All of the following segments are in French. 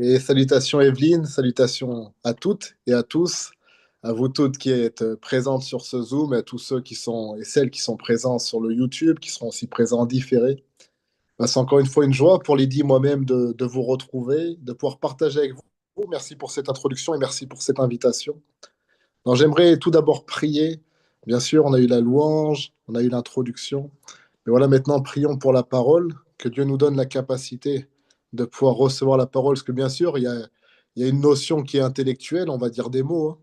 Et salutations Evelyne, salutations à toutes et à tous, à vous toutes qui êtes présentes sur ce Zoom, et à tous ceux qui sont et celles qui sont présents sur le YouTube, qui seront aussi présents en différé. C'est encore une fois une joie pour Lydie, moi-même, de vous retrouver, de pouvoir partager avec vous. Merci pour cette introduction et merci pour cette invitation. Alors, j'aimerais tout d'abord prier. Bien sûr, on a eu la louange, on a eu l'introduction. Mais voilà, maintenant, prions pour la parole, que Dieu nous donne la capacité de pouvoir recevoir la parole. Parce que bien sûr, il y a une notion qui est intellectuelle, on va dire des mots, hein.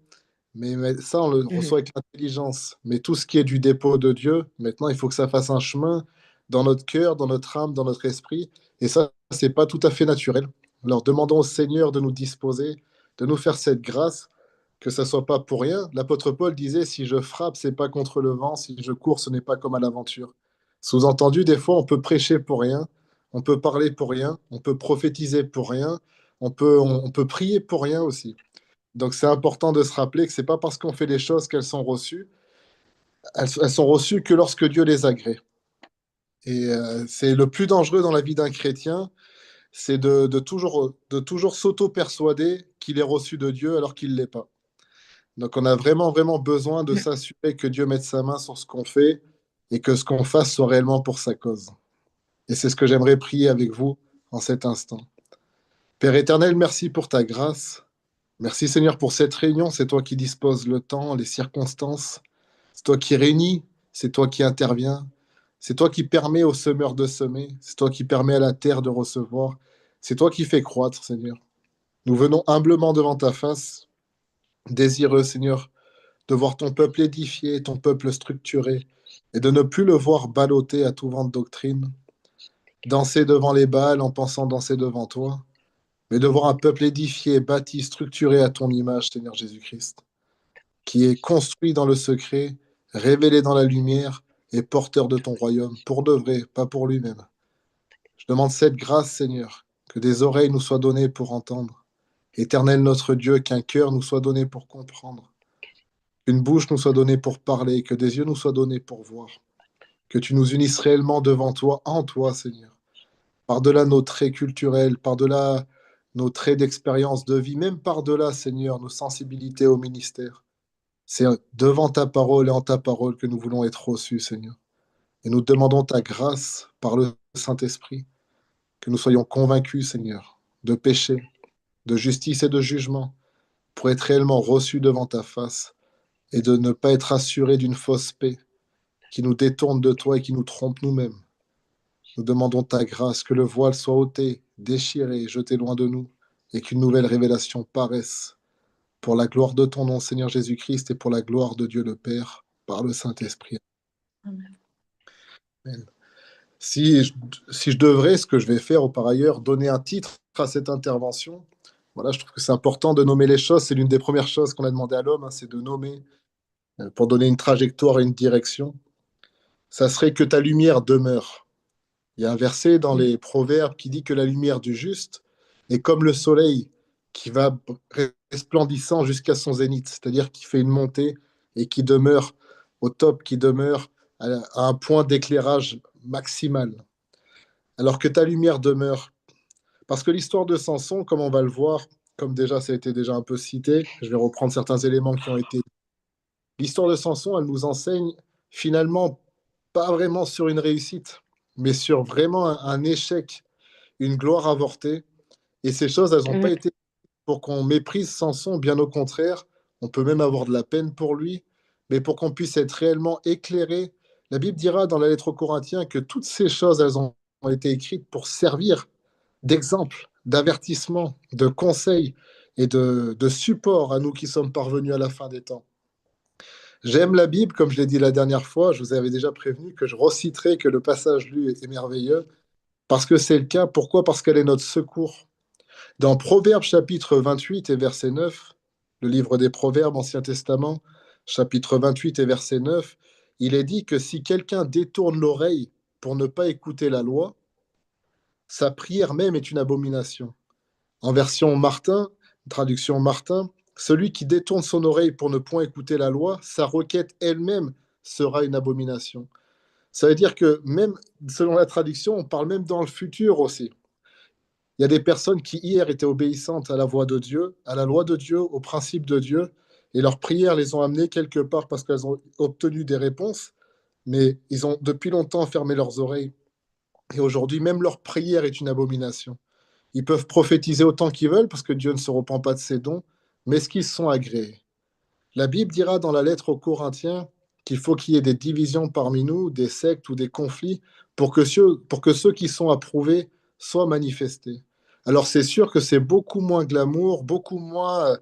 Mais ça, on le Mhm. reçoit avec l'intelligence. Mais tout ce qui est du dépôt de Dieu, maintenant, il faut que ça fasse un chemin dans notre cœur, dans notre âme, dans notre esprit. Et ça, c'est pas tout à fait naturel. Alors, demandons au Seigneur de nous disposer, de nous faire cette grâce, que ça soit pas pour rien. L'apôtre Paul disait, si je frappe, c'est pas contre le vent, si je cours, ce n'est pas comme à l'aventure. Sous-entendu, des fois, on peut prêcher pour rien, on peut parler pour rien, on peut prophétiser pour rien, on peut prier pour rien aussi. Donc, c'est important de se rappeler que c'est pas parce qu'on fait les choses qu'elles sont reçues, elles sont reçues que lorsque Dieu les agrée. Et c'est le plus dangereux dans la vie d'un chrétien, c'est de toujours s'auto-persuader qu'il est reçu de Dieu alors qu'il ne l'est pas. Donc, on a vraiment, vraiment besoin de s'assurer que Dieu mette sa main sur ce qu'on fait et que ce qu'on fasse soit réellement pour sa cause. Et c'est ce que j'aimerais prier avec vous en cet instant. Père éternel, merci pour ta grâce. Merci Seigneur pour cette réunion. C'est toi qui disposes le temps, les circonstances. C'est toi qui réunis. C'est toi qui interviens. C'est toi qui permets au semeur de semer. C'est toi qui permets à la terre de recevoir. C'est toi qui fais croître, Seigneur. Nous venons humblement devant ta face, désireux, Seigneur, de voir ton peuple édifié, ton peuple structuré, et de ne plus le voir balloter à tout vent de doctrine, danser devant les Baals en pensant danser devant toi, mais de voir un peuple édifié, bâti, structuré à ton image, Seigneur Jésus-Christ, qui est construit dans le secret, révélé dans la lumière et porteur de ton royaume, pour de vrai, pas pour lui-même. Je demande cette grâce, Seigneur, que des oreilles nous soient données pour entendre. Éternel notre Dieu, qu'un cœur nous soit donné pour comprendre, qu'une bouche nous soit donnée pour parler, que des yeux nous soient donnés pour voir, que tu nous unisses réellement devant toi, en toi, Seigneur, par-delà nos traits culturels, par-delà nos traits d'expérience de vie, même par-delà, Seigneur, nos sensibilités au ministère. C'est devant ta parole et en ta parole que nous voulons être reçus, Seigneur. Et nous demandons ta grâce par le Saint-Esprit, que nous soyons convaincus, Seigneur, de péché, de justice et de jugement, pour être réellement reçus devant ta face et de ne pas être assurés d'une fausse paix qui nous détourne de toi et qui nous trompe nous-mêmes. Nous demandons ta grâce, que le voile soit ôté, déchiré, jeté loin de nous, et qu'une nouvelle révélation paraisse pour la gloire de ton nom, Seigneur Jésus-Christ, et pour la gloire de Dieu le Père, par le Saint-Esprit. Amen. Si je, si je devrais, ce que je vais faire, ou par ailleurs, donner un titre à cette intervention, voilà, je trouve que c'est important de nommer les choses. C'est l'une des premières choses qu'on a demandé à l'homme, hein, c'est de nommer pour donner une trajectoire et une direction. Ça serait que ta lumière demeure. Il y a un verset dans les Proverbes qui dit que la lumière du juste est comme le soleil qui va resplendissant jusqu'à son zénith, c'est-à-dire qui fait une montée et qui demeure au top, qui demeure à un point d'éclairage maximal. Alors que ta lumière demeure. Parce que l'histoire de Samson, comme on va le voir, comme déjà ça a été déjà un peu cité, je vais reprendre certains éléments qui ont été. L'histoire de Samson, elle nous enseigne finalement pas vraiment sur une réussite, mais sur vraiment un échec, une gloire avortée. Et ces choses, elles n'ont pas Mhm. été pour qu'on méprise Samson, bien au contraire. On peut même avoir de la peine pour lui, mais pour qu'on puisse être réellement éclairé. La Bible dira dans la lettre aux Corinthiens que toutes ces choses, elles ont été écrites pour servir d'exemple, d'avertissement, de conseil et de support à nous qui sommes parvenus à la fin des temps. J'aime la Bible, comme je l'ai dit la dernière fois, je vous avais déjà prévenu que je reciterai que le passage lu est merveilleux, parce que c'est le cas. Pourquoi? Parce qu'elle est notre secours. Dans Proverbes chapitre 28 et verset 9, le livre des Proverbes, Ancien Testament, chapitre 28 et verset 9, il est dit que si quelqu'un détourne l'oreille pour ne pas écouter la loi, sa prière même est une abomination. En version Martin, traduction Martin, celui qui détourne son oreille pour ne point écouter la loi, sa requête elle-même sera une abomination. Ça veut dire que même selon la traduction, on parle même dans le futur aussi. Il y a des personnes qui hier étaient obéissantes à la voix de Dieu, à la loi de Dieu, aux principes de Dieu, et leurs prières les ont amenées quelque part parce qu'elles ont obtenu des réponses, mais ils ont depuis longtemps fermé leurs oreilles. Et aujourd'hui, même leur prière est une abomination. Ils peuvent prophétiser autant qu'ils veulent parce que Dieu ne se repent pas de ses dons, mais est-ce qu'ils sont agréés? La Bible dira dans la lettre aux Corinthiens qu'il faut qu'il y ait des divisions parmi nous, des sectes ou des conflits, pour que ceux qui sont approuvés soient manifestés. Alors c'est sûr que c'est beaucoup moins glamour, beaucoup moins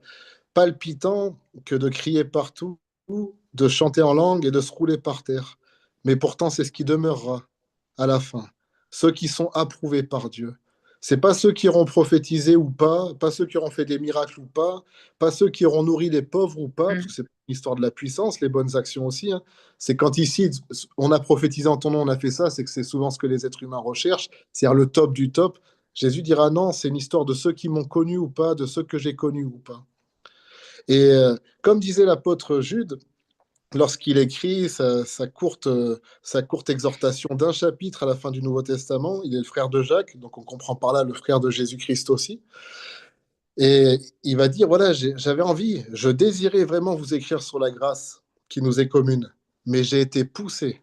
palpitant que de crier partout, de chanter en langue et de se rouler par terre. Mais pourtant, c'est ce qui demeurera à la fin. Ceux qui sont approuvés par Dieu. C'est pas ceux qui auront prophétisé ou pas, pas ceux qui auront fait des miracles ou pas, pas ceux qui auront nourri les pauvres ou pas, parce que Mm. c'est une histoire de la puissance, les bonnes actions aussi, hein. C'est quand ici, on a prophétisé en ton nom, on a fait ça, c'est que c'est souvent ce que les êtres humains recherchent, c'est-à-dire le top du top. Jésus dira non, c'est une histoire de ceux qui m'ont connu ou pas, de ceux que j'ai connus ou pas. Et comme disait l'apôtre Jude, lorsqu'il écrit sa courte exhortation d'un chapitre à la fin du Nouveau Testament, il est le frère de Jacques, donc on comprend par là le frère de Jésus-Christ aussi. Et il va dire, voilà, j'avais envie, je désirais vraiment vous écrire sur la grâce qui nous est commune, mais j'ai été poussé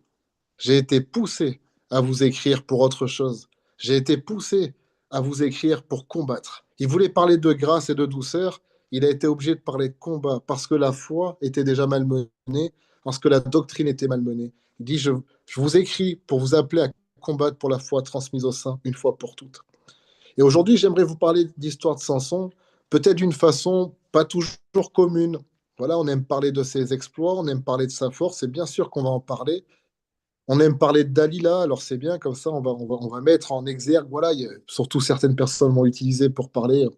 à vous écrire pour autre chose. J'ai été poussé à vous écrire pour combattre. Il voulait parler de grâce et de douceur. Il a été obligé de parler de combat parce que la foi était déjà malmenée, parce que la doctrine était malmenée. Il dit, je vous écris pour vous appeler à combattre pour la foi transmise au sein une fois pour toutes. Et aujourd'hui, j'aimerais vous parler d'histoire de Samson, peut-être d'une façon pas toujours commune. Voilà, on aime parler de ses exploits, on aime parler de sa force, et bien sûr qu'on va en parler, on aime parler de Dalila, alors c'est bien, comme ça on va mettre en exergue, voilà, surtout certaines personnes vont utiliser pour parler de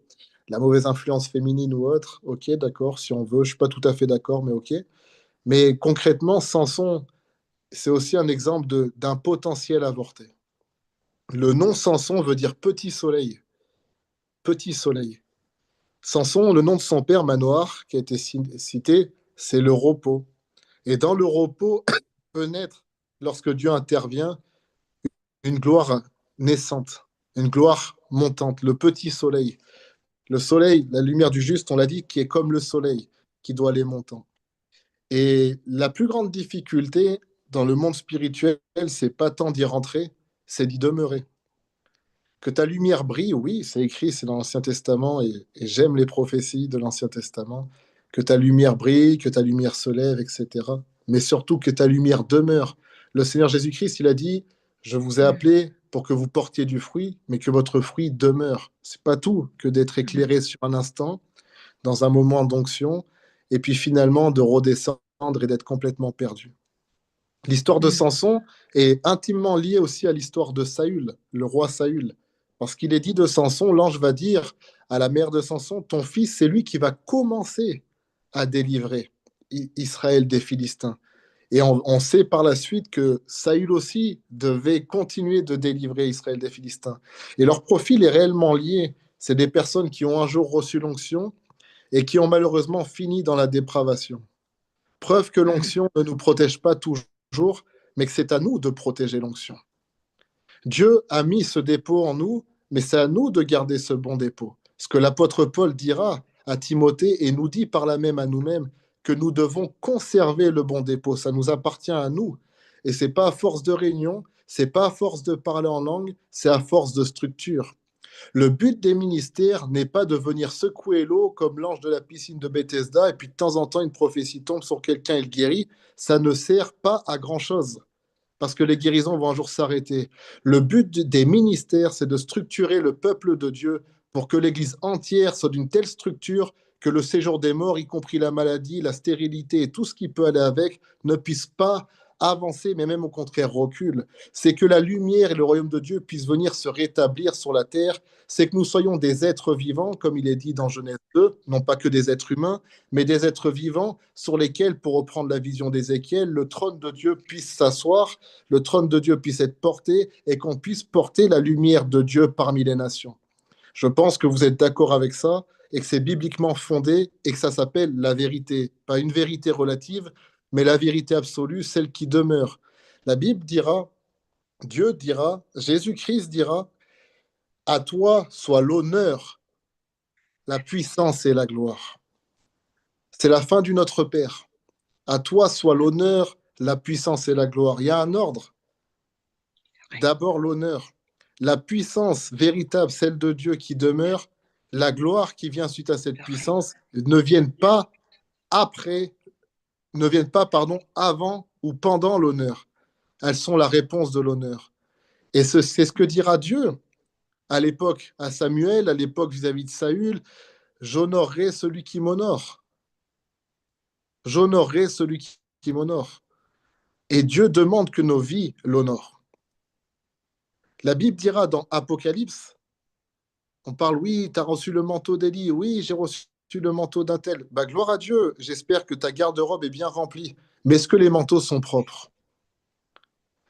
la mauvaise influence féminine ou autre. Ok, d'accord, si on veut, je suis pas tout à fait d'accord, mais ok. Mais concrètement, Samson, c'est aussi un exemple d'un potentiel avorté. Le nom Samson veut dire petit soleil, petit soleil. Samson, le nom de son père Manoar, qui a été cité, c'est le repos. Et dans le repos peut naître, lorsque Dieu intervient, une gloire naissante, une gloire montante, le petit soleil. Le soleil, la lumière du juste, on l'a dit, qui est comme le soleil, qui doit aller montant. Et la plus grande difficulté dans le monde spirituel, c'est pas tant d'y rentrer, c'est d'y demeurer. Que ta lumière brille, oui, c'est écrit, c'est dans l'Ancien Testament, et j'aime les prophéties de l'Ancien Testament. Que ta lumière brille, que ta lumière se lève, etc. Mais surtout que ta lumière demeure. Le Seigneur Jésus-Christ, il a dit, je vous ai Mm. appelé pour que vous portiez du fruit, mais que votre fruit demeure. C'est pas tout que d'être Mhm. éclairé sur un instant, dans un moment d'onction, et puis finalement de redescendre et d'être complètement perdu. L'histoire de Mm. Samson est intimement liée aussi à l'histoire de Saül, le roi Saül. Parce qu'il est dit de Samson, l'ange va dire à la mère de Samson, ton fils, c'est lui qui va commencer à délivrer Israël des Philistins. Et on sait par la suite que Saül aussi devait continuer de délivrer Israël des Philistins. Et leur profil est réellement lié. C'est des personnes qui ont un jour reçu l'onction et qui ont malheureusement fini dans la dépravation. Preuve que Mhm. l'onction ne nous protège pas toujours, mais que c'est à nous de protéger l'onction. Dieu a mis ce dépôt en nous, mais c'est à nous de garder ce bon dépôt. Ce que l'apôtre Paul dira à Timothée et nous dit par là même à nous-mêmes que nous devons conserver le bon dépôt. Ça nous appartient à nous. Et c'est pas à force de réunion, c'est pas à force de parler en langue, c'est à force de structure. Le but des ministères n'est pas de venir secouer l'eau comme l'ange de la piscine de Bethesda et puis de temps en temps une prophétie tombe sur quelqu'un et le guérit. Ça ne sert pas à grand-chose parce que les guérisons vont un jour s'arrêter. Le but des ministères, c'est de structurer le peuple de Dieu pour que l'Église entière soit d'une telle structure que le séjour des morts, y compris la maladie, la stérilité et tout ce qui peut aller avec, ne puisse pas avancer, mais même au contraire recule. C'est que la lumière et le royaume de Dieu puissent venir se rétablir sur la terre. C'est que nous soyons des êtres vivants, comme il est dit dans Genèse 2, non pas que des êtres humains, mais des êtres vivants sur lesquels, pour reprendre la vision d'Ézéchiel, le trône de Dieu puisse s'asseoir, le trône de Dieu puisse être porté et qu'on puisse porter la lumière de Dieu parmi les nations. Je pense que vous êtes d'accord avec ça et que c'est bibliquement fondé et que ça s'appelle la vérité. Pas une vérité relative, mais la vérité absolue, celle qui demeure. La Bible dira, Dieu dira, Jésus-Christ dira, À toi soit l'honneur, la puissance et la gloire. C'est la fin du Notre Père. À toi soit l'honneur, la puissance et la gloire. Il y a un ordre. D'abord l'honneur, la puissance véritable, celle de Dieu qui demeure, la gloire qui vient suite à cette puissance ne viennent pas après, ne viennent pas, pardon, avant ou pendant l'honneur. Elles sont la réponse de l'honneur. Et c'est ce que dira Dieu à l'époque, à Samuel, à l'époque vis-à-vis de Saül, j'honorerai celui qui m'honore. J'honorerai celui qui m'honore. Et Dieu demande que nos vies l'honorent. La Bible dira dans Apocalypse, on parle, oui, tu as reçu le manteau d'Élie, oui, j'ai reçu le manteau d'un tel. Bah, gloire à Dieu, j'espère que ta garde-robe est bien remplie. Mais est-ce que les manteaux sont propres?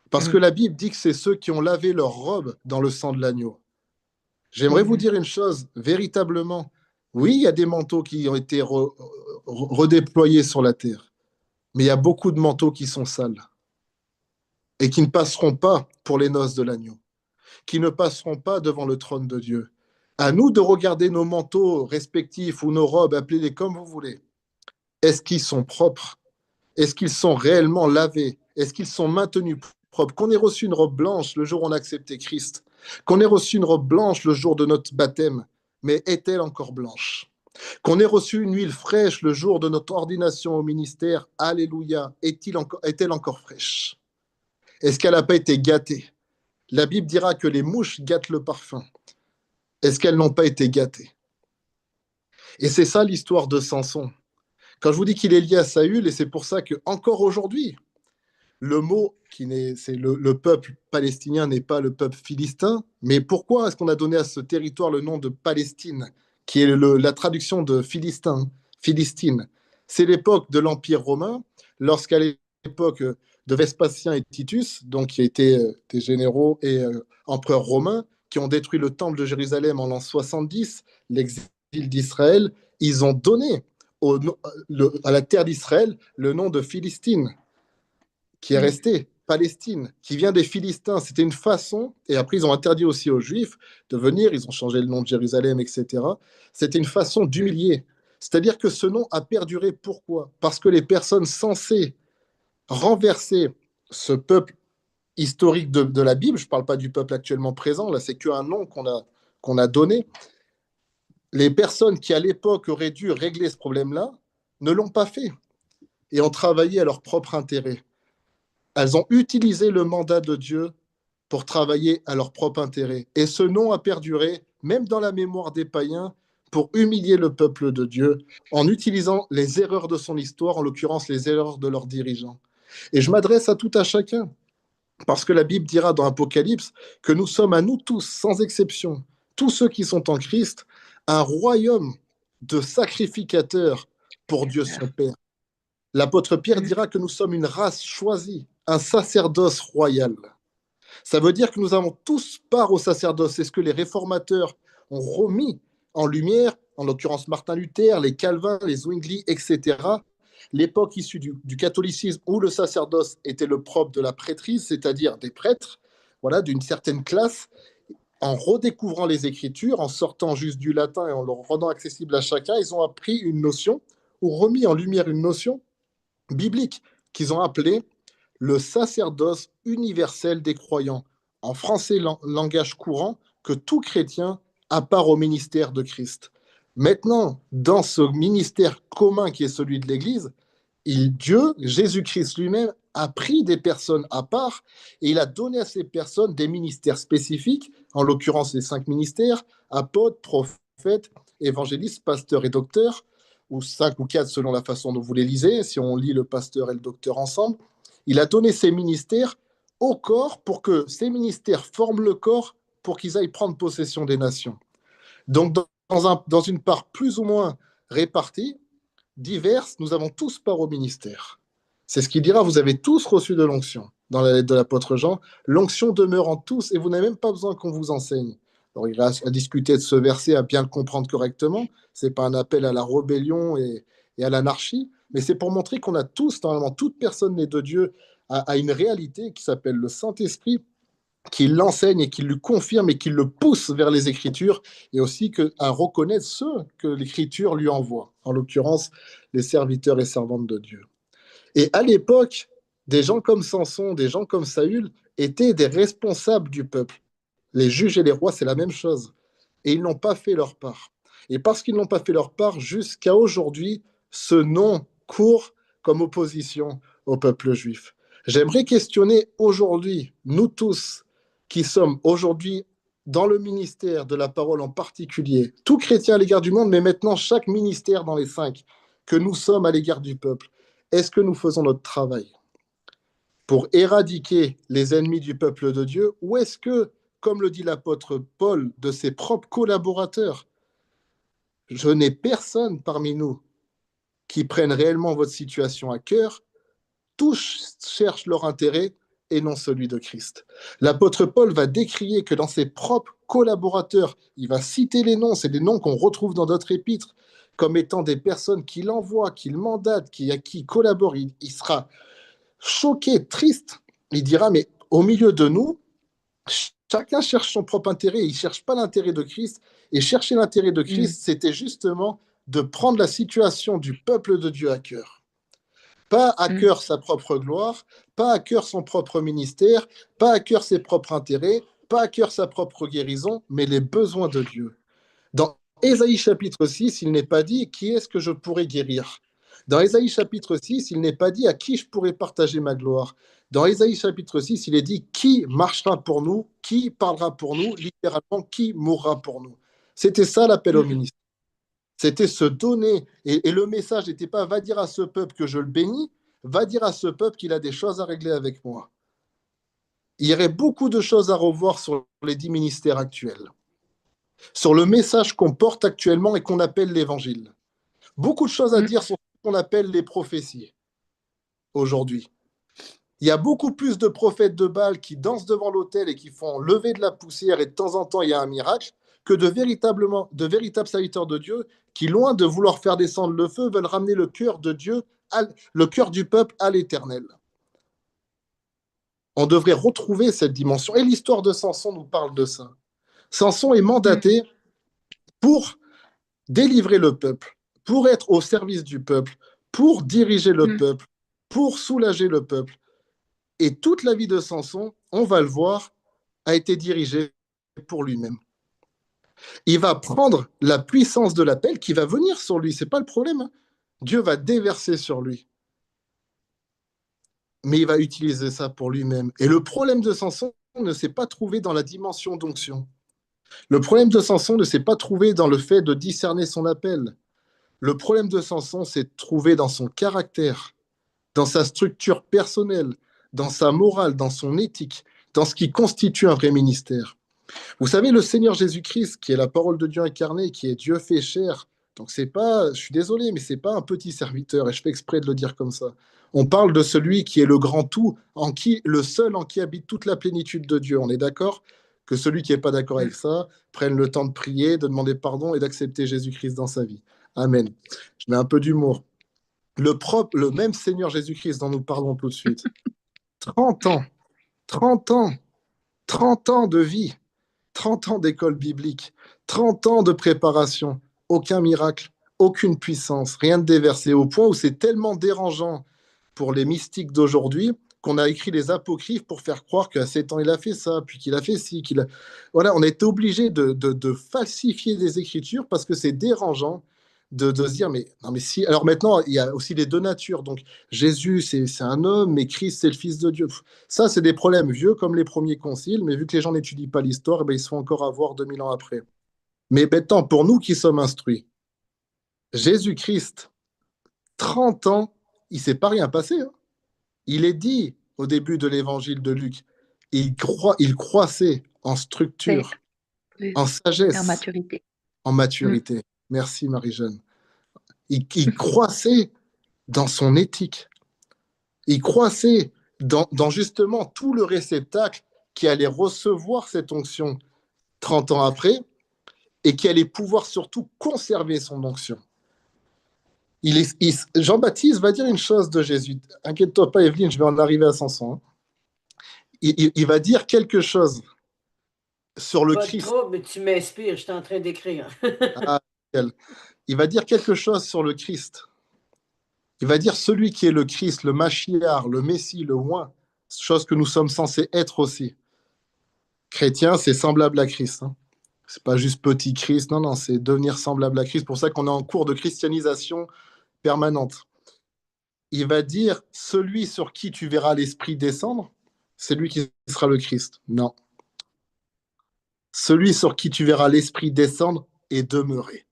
Parce que Mhm. la Bible dit que c'est ceux qui ont lavé leur robe dans le sang de l'agneau. J'aimerais vous Mhm. dire une chose, véritablement. Oui, il y a des manteaux qui ont été redéployés sur la terre, mais il y a beaucoup de manteaux qui sont sales et qui ne passeront pas pour les noces de l'agneau, qui ne passeront pas devant le trône de Dieu. À nous de regarder nos manteaux respectifs ou nos robes, appelez-les comme vous voulez. Est-ce qu'ils sont propres? Est-ce qu'ils sont réellement lavés? Est-ce qu'ils sont maintenus propres? Qu'on ait reçu une robe blanche le jour où on a accepté Christ, qu'on ait reçu une robe blanche le jour de notre baptême, mais est-elle encore blanche? Qu'on ait reçu une huile fraîche le jour de notre ordination au ministère, alléluia, est-elle encore fraîche? Est-ce qu'elle n'a pas été gâtée? La Bible dira que les mouches gâtent le parfum. Est-ce qu'elles n'ont pas été gâtées? Et c'est ça l'histoire de Samson. Quand je vous dis qu'il est lié à Saül, et c'est pour ça que encore aujourd'hui, le mot c'est le peuple palestinien n'est pas le peuple philistin, mais pourquoi est-ce qu'on a donné à ce territoire le nom de Palestine, qui est la traduction de Philistin, Philistine? C'est l'époque de l'Empire romain, lorsqu'à l'époque de Vespasien et Titus, donc qui étaient des généraux et empereurs romains, qui ont détruit le temple de Jérusalem en l'an 70, l'exil d'Israël, ils ont donné à la terre d'Israël le nom de Philistine qui est Mhm. resté, Palestine, qui vient des Philistins. C'était une façon, et après ils ont interdit aussi aux Juifs de venir, ils ont changé le nom de Jérusalem, etc. C'était une façon d'humilier. C'est-à-dire que ce nom a perduré. Pourquoi? Parce que les personnes censées renverser ce peuple historique de la Bible, je ne parle pas du peuple actuellement présent, là c'est qu'un nom qu'on a donné, les personnes qui à l'époque auraient dû régler ce problème-là ne l'ont pas fait et ont travaillé à leur propre intérêt. Elles ont utilisé le mandat de Dieu pour travailler à leur propre intérêt. Et ce nom a perduré, même dans la mémoire des païens, pour humilier le peuple de Dieu en utilisant les erreurs de son histoire, en l'occurrence les erreurs de leurs dirigeants. Et je m'adresse à tout à chacun, parce que la Bible dira dans Apocalypse que nous sommes à nous tous, sans exception, tous ceux qui sont en Christ, un royaume de sacrificateurs pour Dieu son Père. L'apôtre Pierre Mhm. dira que nous sommes une race choisie, un sacerdoce royal. Ça veut dire que nous avons tous part au sacerdoce. C'est ce que les réformateurs ont remis en lumière, en l'occurrence Martin Luther, les Calvins, les Zwingli, etc. L'époque issue du catholicisme où le sacerdoce était le propre de la prêtrise, c'est-à-dire des prêtres, voilà, d'une certaine classe, en redécouvrant les Écritures, en sortant juste du latin et en le rendant accessible à chacun, ils ont appris une notion ou remis en lumière une notion biblique qu'ils ont appelée le sacerdoce universel des croyants, en français langage courant, que tout chrétien a part au ministère de Christ. Maintenant, dans ce ministère commun qui est celui de l'Église, Dieu, Jésus-Christ lui-même, a pris des personnes à part et il a donné à ces personnes des ministères spécifiques, en l'occurrence les 5 ministères, apôtres, prophètes, évangélistes, pasteurs et docteurs, ou 5 ou 4 selon la façon dont vous les lisez, si on lit le pasteur et le docteur ensemble. Il a donné ces ministères au corps pour que ces ministères forment le corps pour qu'ils aillent prendre possession des nations. Donc, dans une part plus ou moins répartie, diverses, nous avons tous part au ministère. C'est ce qu'il dira, vous avez tous reçu de l'onction. Dans la lettre de l'apôtre Jean, l'onction demeure en tous et vous n'avez même pas besoin qu'on vous enseigne. Alors, il reste à discuter de ce verset, à bien le comprendre correctement. Ce n'est pas un appel à la rébellion et à l'anarchie, mais c'est pour montrer qu'on a tous, normalement, toute personne née de Dieu, a une réalité qui s'appelle le Saint-Esprit qui l'enseigne et qui lui confirme et qui le pousse vers les Écritures, et aussi à reconnaître ceux que l'Écriture lui envoie, en l'occurrence les serviteurs et servantes de Dieu. Et à l'époque, des gens comme Samson, des gens comme Saül étaient des responsables du peuple. Les juges et les rois, c'est la même chose. Et ils n'ont pas fait leur part. Et parce qu'ils n'ont pas fait leur part, jusqu'à aujourd'hui, ce nom court comme opposition au peuple juif. J'aimerais questionner aujourd'hui, nous tous qui sommes aujourd'hui dans le ministère de la parole en particulier, tout chrétien à l'égard du monde, mais maintenant chaque ministère dans les 5, que nous sommes à l'égard du peuple, est-ce que nous faisons notre travail pour éradiquer les ennemis du peuple de Dieu, ou est-ce que, comme le dit l'apôtre Paul de ses propres collaborateurs, je n'ai personne parmi nous qui prenne réellement votre situation à cœur, tous cherchent leur intérêt et non celui de Christ. L'apôtre Paul va décrier que dans ses propres collaborateurs, il va citer les noms, c'est des noms qu'on retrouve dans d'autres épîtres, comme étant des personnes qu'il envoie, qu'il mandate, à qui il collabore. Il sera choqué, triste. Il dira, mais au milieu de nous, chacun cherche son propre intérêt, il ne cherche pas l'intérêt de Christ. Et chercher l'intérêt de Christ, c'était justement de prendre la situation du peuple de Dieu à cœur. Pas à cœur sa propre gloire, pas à cœur son propre ministère, pas à cœur ses propres intérêts, pas à cœur sa propre guérison, mais les besoins de Dieu. Dans Ésaïe chapitre 6, il n'est pas dit qui est-ce que je pourrais guérir. Dans Ésaïe chapitre 6, il n'est pas dit à qui je pourrais partager ma gloire. Dans Ésaïe chapitre 6, il est dit qui marchera pour nous, qui parlera pour nous, littéralement qui mourra pour nous. C'était ça l'appel au ministère. C'était se donner. Et le message n'était pas va dire à ce peuple que je le bénis, va dire à ce peuple qu'il a des choses à régler avec moi. Il y aurait beaucoup de choses à revoir sur les 10 ministères actuels, sur le message qu'on porte actuellement et qu'on appelle l'évangile. Beaucoup de choses à dire sur ce qu'on appelle les prophéties aujourd'hui. Il y a beaucoup plus de prophètes de Baal qui dansent devant l'autel et qui font lever de la poussière et de temps en temps il y a un miracle, que de véritables serviteurs de Dieu qui, loin de vouloir faire descendre le feu, veulent ramener le cœur de Dieu, le cœur du peuple à l'éternel. On devrait retrouver cette dimension. Et l'histoire de Samson nous parle de ça. Samson est mandaté pour délivrer le peuple, pour être au service du peuple, pour diriger le peuple, pour soulager le peuple. Et toute la vie de Samson, on va le voir, a été dirigée pour lui-même. Il va prendre la puissance de l'appel qui va venir sur lui, c'est pas le problème. Dieu va déverser sur lui. Mais il va utiliser ça pour lui-même. Et le problème de Samson ne s'est pas trouvé dans la dimension d'onction. Le problème de Samson ne s'est pas trouvé dans le fait de discerner son appel. Le problème de Samson s'est trouvé dans son caractère, dans sa structure personnelle, dans sa morale, dans son éthique, dans ce qui constitue un vrai ministère. Vous savez, le Seigneur Jésus-Christ, qui est la parole de Dieu incarnée, qui est Dieu fait chair, donc c'est pas, je suis désolé, mais c'est pas un petit serviteur, et je fais exprès de le dire comme ça. On parle de celui qui est le grand tout, le seul en qui habite toute la plénitude de Dieu. On est d'accord que celui qui n'est pas d'accord avec ça prenne le temps de prier, de demander pardon et d'accepter Jésus-Christ dans sa vie. Amen. Je mets un peu d'humour. Le même Seigneur Jésus-Christ dont nous parlons tout de suite. 30 ans, 30 ans, 30 ans de vie, 30 ans d'école biblique, 30 ans de préparation, aucun miracle, aucune puissance, rien de déversé, au point où c'est tellement dérangeant pour les mystiques d'aujourd'hui qu'on a écrit les apocryphes pour faire croire qu'à 7 ans il a fait ça, puis qu'il a fait ci, Voilà, on a été obligé de falsifier des écritures parce que c'est dérangeant de se dire, mais non, mais si. Alors maintenant, il y a aussi les deux natures. Donc Jésus, c'est un homme, mais Christ, c'est le Fils de Dieu. Ça, c'est des problèmes vieux comme les premiers conciles, mais vu que les gens n'étudient pas l'histoire, eh ben, ils sont encore à voir 2000 ans après. Mais maintenant, pour nous qui sommes instruits, Jésus-Christ, 30 ans, il ne s'est pas rien passé. Hein. Il est dit au début de l'évangile de Luc, il croissait en structure, Oui, en sagesse, en maturité. en maturité. Merci Marie-Jeanne. Il croissait dans son éthique. Il croissait dans justement tout le réceptacle qui allait recevoir cette onction 30 ans après et qui allait pouvoir surtout conserver son onction. Jean-Baptiste va dire une chose de Jésus. Inquiète-toi pas, Evelyne, je vais en arriver à Samson. il va dire quelque chose sur le Pas de Christ. trouble, tu m'inspires, je suis en train d'écrire. Ah, il va dire quelque chose sur le Christ. Il va dire celui qui est le Christ, le Machiar, le Messie, le Oint, chose que nous sommes censés être aussi. Chrétien, c'est semblable à Christ. Hein. C'est pas juste petit Christ, non, non, c'est devenir semblable à Christ. C'est pour ça qu'on est en cours de christianisation permanente. Il va dire celui sur qui tu verras l'Esprit descendre, c'est lui qui sera le Christ. Non. Celui sur qui tu verras l'Esprit descendre et demeurer.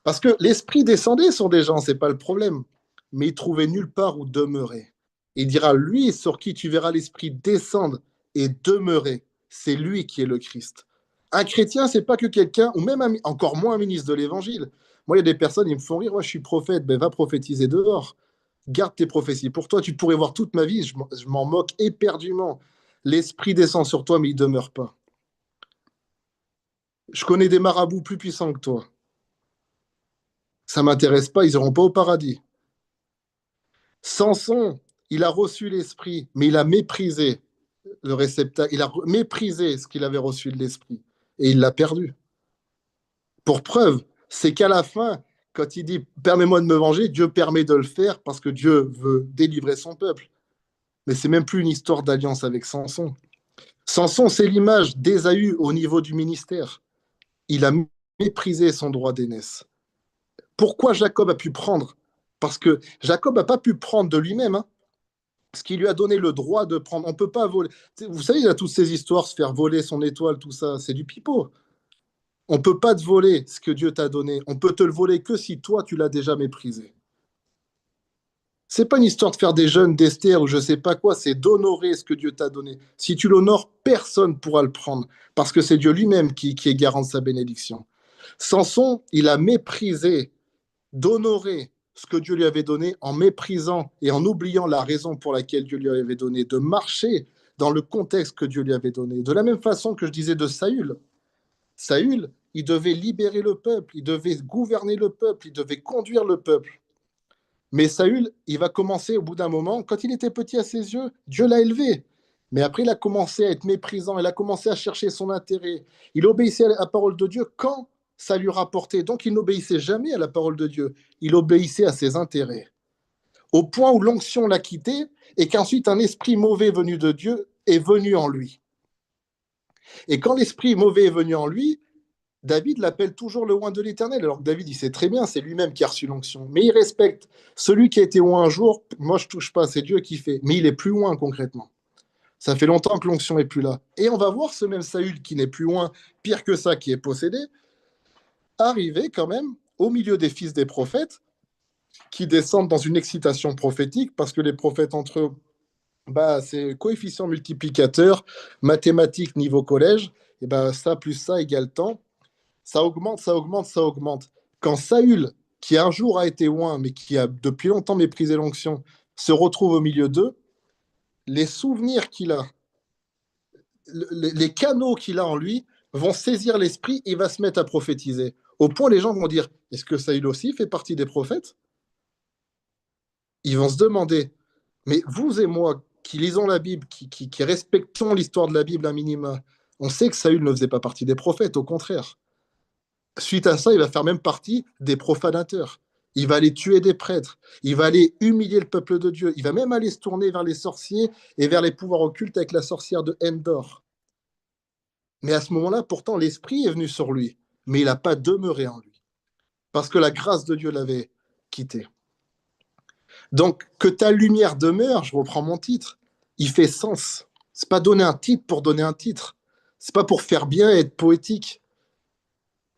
Parce que l'Esprit descendait sur des gens, c'est pas le problème. Mais il trouvait nulle part où demeurer. Il dira, lui sur qui tu verras l'Esprit descendre et demeurer, c'est lui qui est le Christ. Un chrétien, c'est pas que quelqu'un, ou même encore moins un ministre de l'Évangile. Moi, il y a des personnes, ils me font rire, moi, je suis prophète, ben va prophétiser dehors. Garde tes prophéties. Pour toi, tu pourrais voir toute ma vie, je m'en moque éperdument. L'Esprit descend sur toi, mais il demeure pas. Je connais des marabouts plus puissants que toi. Ça m'intéresse pas, ils n'iront pas au paradis. Samson, il a reçu l'esprit, mais il a méprisé le réceptacle, il a méprisé ce qu'il avait reçu de l'esprit, et il l'a perdu. Pour preuve, c'est qu'à la fin, quand il dit permets-moi de me venger, Dieu permet de le faire parce que Dieu veut délivrer son peuple. Mais c'est même plus une histoire d'alliance avec Samson. Samson, c'est l'image d'Ésaü au niveau du ministère. Il a méprisé son droit d'aînesse. Pourquoi Jacob a pu prendre? Parce que Jacob n'a pas pu prendre de lui-même. Hein. Ce qui lui a donné le droit de prendre. On ne peut pas voler. Vous savez, il y a toutes ces histoires, se faire voler son étoile, tout ça, c'est du pipeau. On ne peut pas te voler ce que Dieu t'a donné. On peut te le voler que si toi, tu l'as déjà méprisé. C'est pas une histoire de faire des jeûnes d'Esther ou je sais pas quoi, c'est d'honorer ce que Dieu t'a donné. Si tu l'honores, personne ne pourra le prendre parce que c'est Dieu lui-même qui est garant de sa bénédiction. Samson, il a méprisé d'honorer ce que Dieu lui avait donné en méprisant et en oubliant la raison pour laquelle Dieu lui avait donné, de marcher dans le contexte que Dieu lui avait donné. De la même façon que je disais de Saül. Saül, il devait libérer le peuple, il devait gouverner le peuple, il devait conduire le peuple. Mais Saül, il va commencer au bout d'un moment, quand il était petit à ses yeux, Dieu l'a élevé. Mais après, il a commencé à être méprisant, il a commencé à chercher son intérêt. Il obéissait à la parole de Dieu quand ça lui rapportait. Donc, il n'obéissait jamais à la parole de Dieu. Il obéissait à ses intérêts. Au point où l'onction l'a quitté et qu'ensuite un esprit mauvais venu de Dieu est venu en lui. Et quand l'esprit mauvais est venu en lui, David l'appelle toujours le oint de l'Éternel, alors que David, il sait très bien, c'est lui-même qui a reçu l'onction. Mais il respecte celui qui a été oint un jour, moi je touche pas, c'est Dieu qui fait. Mais il est plus oint concrètement. Ça fait longtemps que l'onction est plus là. Et on va voir ce même Saül qui n'est plus oint, pire que ça, qui est possédé, arriver quand même au milieu des fils des prophètes qui descendent dans une excitation prophétique parce que les prophètes entre eux, bah, c'est coefficient multiplicateur, mathématiques niveau collège, et bah, ça plus ça égale temps. Ça augmente, ça augmente, ça augmente. Quand Saül, qui un jour a été oint, mais qui a depuis longtemps méprisé l'onction, se retrouve au milieu d'eux, les souvenirs qu'il a, les canaux qu'il a en lui, vont saisir l'esprit et il va se mettre à prophétiser. Au point, les gens vont dire, est-ce que Saül aussi fait partie des prophètes? Ils vont se demander, mais vous et moi, qui lisons la Bible, qui respectons l'histoire de la Bible à minima, on sait que Saül ne faisait pas partie des prophètes, au contraire. Suite à ça, il va faire même partie des profanateurs. Il va aller tuer des prêtres. Il va aller humilier le peuple de Dieu. Il va même aller se tourner vers les sorciers et vers les pouvoirs occultes avec la sorcière de Endor. Mais à ce moment-là, pourtant, l'Esprit est venu sur lui. Mais il n'a pas demeuré en lui. Parce que la grâce de Dieu l'avait quitté. Donc, que ta lumière demeure, je reprends mon titre, il fait sens. C'est pas donner un titre pour donner un titre. C'est pas pour faire bien et être poétique.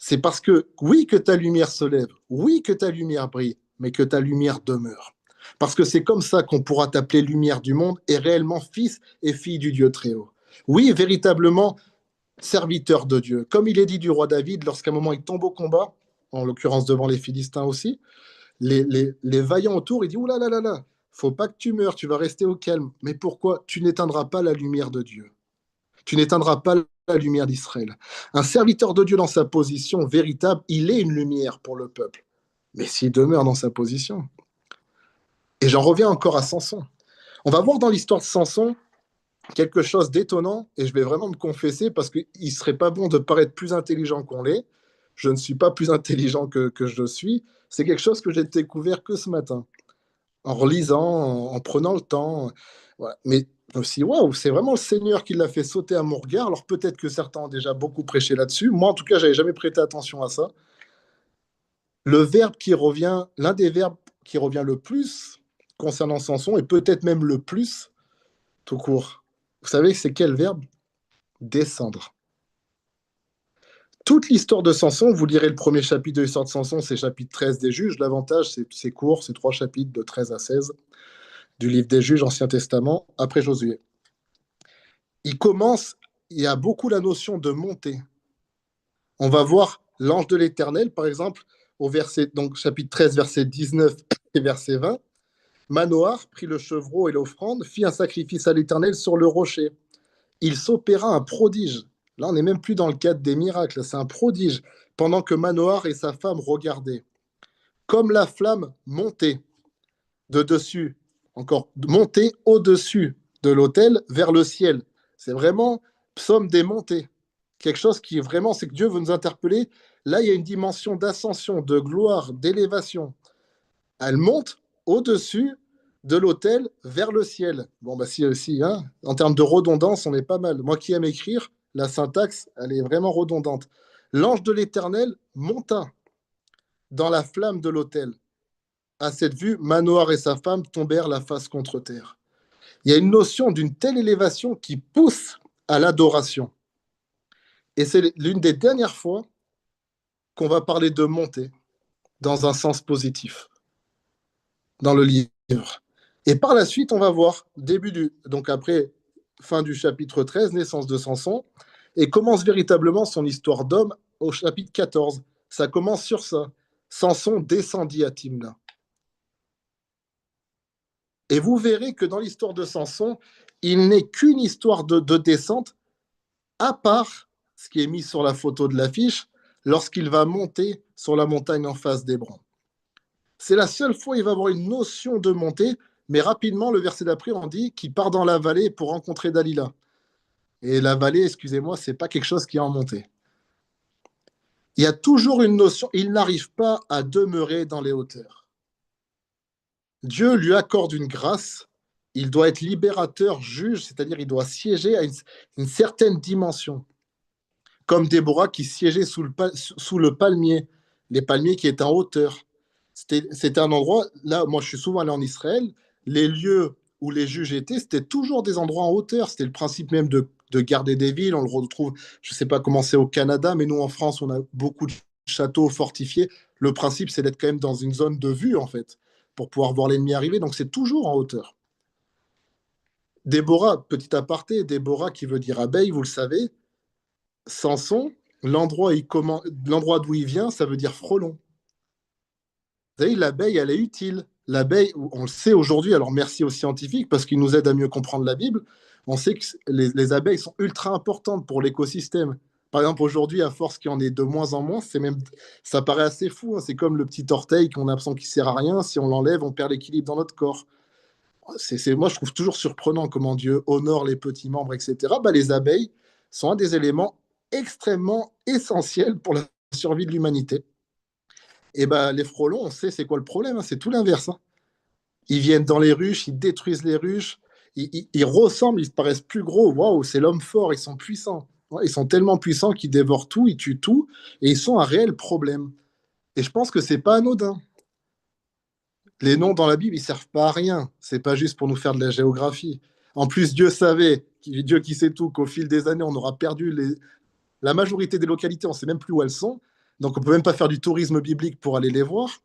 C'est parce que, oui, que ta lumière se lève, oui, que ta lumière brille, mais que ta lumière demeure. Parce que c'est comme ça qu'on pourra t'appeler lumière du monde et réellement fils et fille du Dieu très haut. Oui, véritablement serviteur de Dieu. Comme il est dit du roi David, lorsqu'à un moment il tombe au combat, en l'occurrence devant les Philistins aussi, les vaillants autour, il dit, ouh là là là là, faut pas que tu meurs, tu vas rester au calme. Mais pourquoi? Tu n'éteindras pas la lumière de Dieu. Tu n'éteindras pas la lumière d'Israël. Un serviteur de Dieu dans sa position véritable, il est une lumière pour le peuple. Mais s'il demeure dans sa position. Et j'en reviens encore à Samson. On va voir dans l'histoire de Samson quelque chose d'étonnant, et je vais vraiment me confesser parce qu'il ne serait pas bon de paraître plus intelligent qu'on l'est. Je ne suis pas plus intelligent que je suis. C'est quelque chose que j'ai découvert que ce matin, en relisant, en prenant le temps. Voilà. Mais je me suis dit, waouh, c'est vraiment le Seigneur qui l'a fait sauter à mon regard. Alors peut-être que certains ont déjà beaucoup prêché là-dessus. Moi, en tout cas, j'avais jamais prêté attention à ça. Le verbe qui revient, l'un des verbes qui revient le plus concernant Samson, et peut-être même le plus, tout court. Vous savez, c'est quel verbe? Descendre. Toute l'histoire de Samson, vous lirez le premier chapitre de l'histoire de Samson, c'est chapitre 13 des Juges. L'avantage, c'est court, c'est 3 chapitres de 13 à 16 du livre des Juges, Ancien Testament, après Josué. Il commence, il y a beaucoup la notion de montée. On va voir l'ange de l'Éternel, par exemple, au verset, donc chapitre 13, verset 19 et verset 20. Manoah prit le chevreau et l'offrande, fit un sacrifice à l'Éternel sur le rocher. Il s'opéra un prodige. Là, on n'est même plus dans le cadre des miracles, c'est un prodige. Pendant que Manoah et sa femme regardaient, comme la flamme montait de dessus, encore montait au-dessus de l'autel vers le ciel. C'est vraiment psaume des montées. Quelque chose qui est vraiment, c'est que Dieu veut nous interpeller. Là, il y a une dimension d'ascension, de gloire, d'élévation. Elle monte au-dessus de l'autel vers le ciel. Bon, bah si, hein, en termes de redondance, on est pas mal. Moi qui aime écrire, la syntaxe, elle est vraiment redondante. L'ange de l'Éternel monta dans la flamme de l'autel. À cette vue, Manoah et sa femme tombèrent la face contre terre. Il y a une notion d'une telle élévation qui pousse à l'adoration. Et c'est l'une des dernières fois qu'on va parler de montée dans un sens positif dans le livre. Et par la suite, on va voir, donc après, fin du chapitre 13, naissance de Samson, et commence véritablement son histoire d'homme au chapitre 14. Ça commence sur ça. Samson descendit à Timna. Et vous verrez que dans l'histoire de Samson, il n'est qu'une histoire de descente, à part ce qui est mis sur la photo de l'affiche, lorsqu'il va monter sur la montagne en face d'Hébron. C'est la seule fois où il va avoir une notion de montée, mais rapidement, le verset d'après, on dit qu'il part dans la vallée pour rencontrer Dalila. Et la vallée, excusez-moi, c'est pas quelque chose qui est en montée. Il y a toujours une notion, il n'arrive pas à demeurer dans les hauteurs. Dieu lui accorde une grâce, il doit être libérateur, juge, c'est-à-dire il doit siéger à une certaine dimension. Comme Déborah qui siégeait sous le palmier, les palmiers qui étaient en hauteur. C'était un endroit, là, moi je suis souvent allé en Israël, les lieux où les juges étaient, c'était toujours des endroits en hauteur. C'était le principe même de garder des villes. On le retrouve, je ne sais pas comment c'est au Canada, mais nous en France, on a beaucoup de châteaux fortifiés. Le principe, c'est d'être quand même dans une zone de vue, en fait, pour pouvoir voir l'ennemi arriver. Donc c'est toujours en hauteur. Déborah, petit aparté, Déborah qui veut dire abeille, vous le savez, Samson, l'endroit d'où il vient, ça veut dire frelon. Vous savez, l'abeille, elle est utile. L'abeille, on le sait aujourd'hui, alors merci aux scientifiques parce qu'ils nous aident à mieux comprendre la Bible. On sait que les abeilles sont ultra importantes pour l'écosystème. Par exemple, aujourd'hui, à force qu'il y en ait de moins en moins, ça paraît assez fou, hein. C'est comme le petit orteil qu'on a l'impression qui sert à rien. Si on l'enlève, on perd l'équilibre dans notre corps. Moi, je trouve toujours surprenant comment Dieu honore les petits membres, etc. Bah, les abeilles sont un des éléments extrêmement essentiels pour la survie de l'humanité. Et ben, les frelons, on sait c'est quoi le problème, hein, c'est tout l'inverse, hein. Ils viennent dans les ruches, ils détruisent les ruches, ils ressemblent, ils paraissent plus gros. Waouh, c'est l'homme fort, ils sont puissants. Ouais, ils sont tellement puissants qu'ils dévorent tout, ils tuent tout, et ils sont un réel problème. Et je pense que c'est pas anodin. Les noms dans la Bible, ils servent pas à rien. C'est pas juste pour nous faire de la géographie. En plus, Dieu savait, Dieu qui sait tout, qu'au fil des années, on aura perdu la majorité des localités, on sait même plus où elles sont. Donc, on peut même pas faire du tourisme biblique pour aller les voir.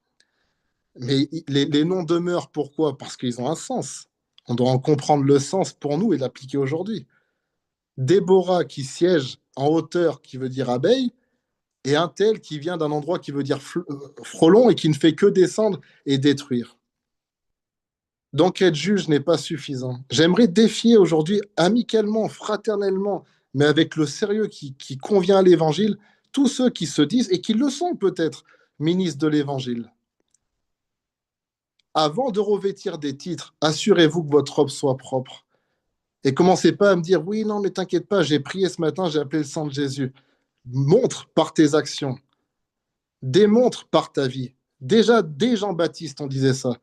Mais les noms demeurent, pourquoi? Parce qu'ils ont un sens. On doit en comprendre le sens pour nous et l'appliquer aujourd'hui. Déborah qui siège en hauteur, qui veut dire abeille, et un tel qui vient d'un endroit qui veut dire frelon et qui ne fait que descendre et détruire. Donc être juge n'est pas suffisant. J'aimerais défier aujourd'hui amicalement, fraternellement, mais avec le sérieux qui convient à l'évangile, tous ceux qui se disent, et qui le sont peut-être, ministres de l'évangile. Avant de revêtir des titres, assurez-vous que votre robe soit propre. Et commencez pas à me dire, oui, non, mais t'inquiète pas, j'ai prié ce matin, j'ai appelé le sang de Jésus. Montre par tes actions, démontre par ta vie. Déjà, dès Jean-Baptiste, on disait ça.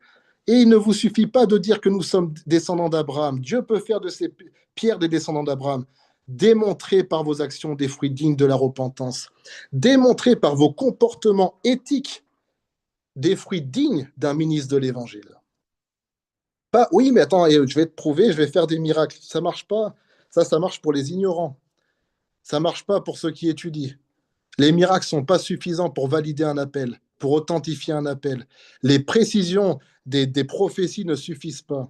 Et il ne vous suffit pas de dire que nous sommes descendants d'Abraham. Dieu peut faire de ces pierres des descendants d'Abraham. Démontrez par vos actions des fruits dignes de la repentance. Démontrez par vos comportements éthiques des fruits dignes d'un ministre de l'Évangile. Pas, oui, mais attends, je vais te prouver, je vais faire des miracles. Ça marche pas. Ça marche pour les ignorants. Ça marche pas pour ceux qui étudient. Les miracles sont pas suffisants pour valider un appel, pour authentifier un appel. Les précisions des prophéties ne suffisent pas.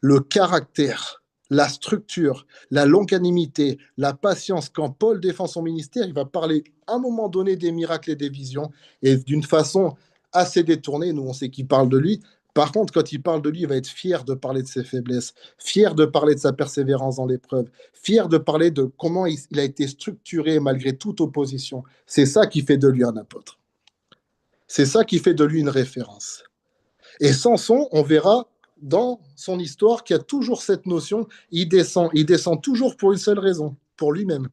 Le caractère, la structure, la longanimité, la patience. Quand Paul défend son ministère, il va parler à un moment donné des miracles et des visions, et d'une façon assez détournée. Nous, on sait qu'il parle de lui. Par contre, quand il parle de lui, il va être fier de parler de ses faiblesses, fier de parler de sa persévérance dans l'épreuve, fier de parler de comment il a été structuré malgré toute opposition. C'est ça qui fait de lui un apôtre. C'est ça qui fait de lui une référence. Et Samson, on verra dans son histoire qu'il y a toujours cette notion, il descend toujours pour une seule raison, pour lui-même.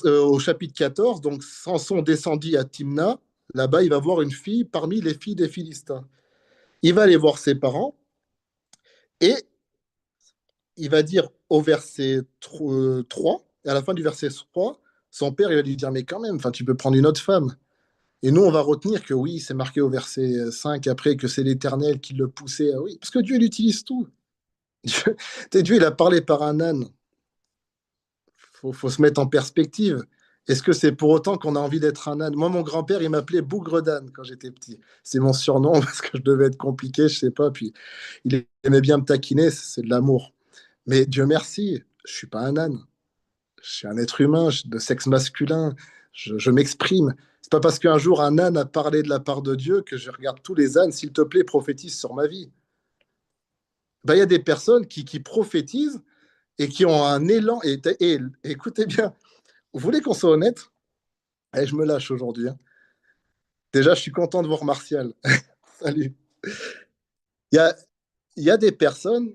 Au chapitre 14, donc Samson descendit à Timna, là-bas il va voir une fille parmi les filles des Philistins. Il va aller voir ses parents et il va dire au verset 3, et à la fin du verset 3, son père il va lui dire, mais quand même, tu peux prendre une autre femme. Et nous, on va retenir que oui, c'est marqué au verset 5 après que c'est l'Éternel qui le poussait. Oui, parce que Dieu, il utilise tout. Dieu, Dieu, il a parlé par un âne. Faut se mettre en perspective. Est-ce que c'est pour autant qu'on a envie d'être un âne? Moi, mon grand-père, il m'appelait Bougre d'âne quand j'étais petit. C'est mon surnom parce que je devais être compliqué, je sais pas. Puis il aimait bien me taquiner, c'est de l'amour. Mais Dieu merci, je suis pas un âne. Je suis un être humain de sexe masculin. Je m'exprime. C'est pas parce qu'un jour un âne a parlé de la part de Dieu que je regarde tous les ânes. S'il te plaît, prophétise sur ma vie. Ben, il y a des personnes qui prophétisent et qui ont un élan. Et écoutez bien, vous voulez qu'on soit honnête? Et je me lâche aujourd'hui, hein. Déjà, je suis content de voir Martial. Salut. Il y a, il y a des personnes,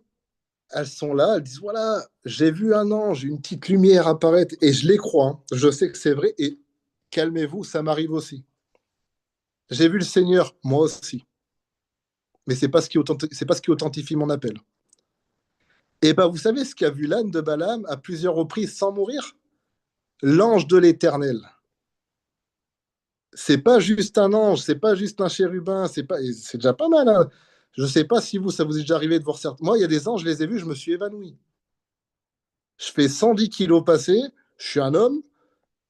elles sont là, elles disent, voilà, j'ai vu un ange, une petite lumière apparaître, et je les crois, hein. Je sais que c'est vrai, et calmez-vous, ça m'arrive aussi. J'ai vu le Seigneur, moi aussi. Mais c'est pas ce qui authentifie mon appel. Et ben, vous savez ce qu'a vu l'âne de Balaam à plusieurs reprises sans mourir? L'ange de l'Éternel. C'est pas juste un ange, c'est pas juste un chérubin, c'est déjà pas mal, hein. Je sais pas si ça vous est déjà arrivé de voir certains. Moi, il y a des anges, je les ai vus, je me suis évanoui. Je fais 110 kilos passés, je suis un homme,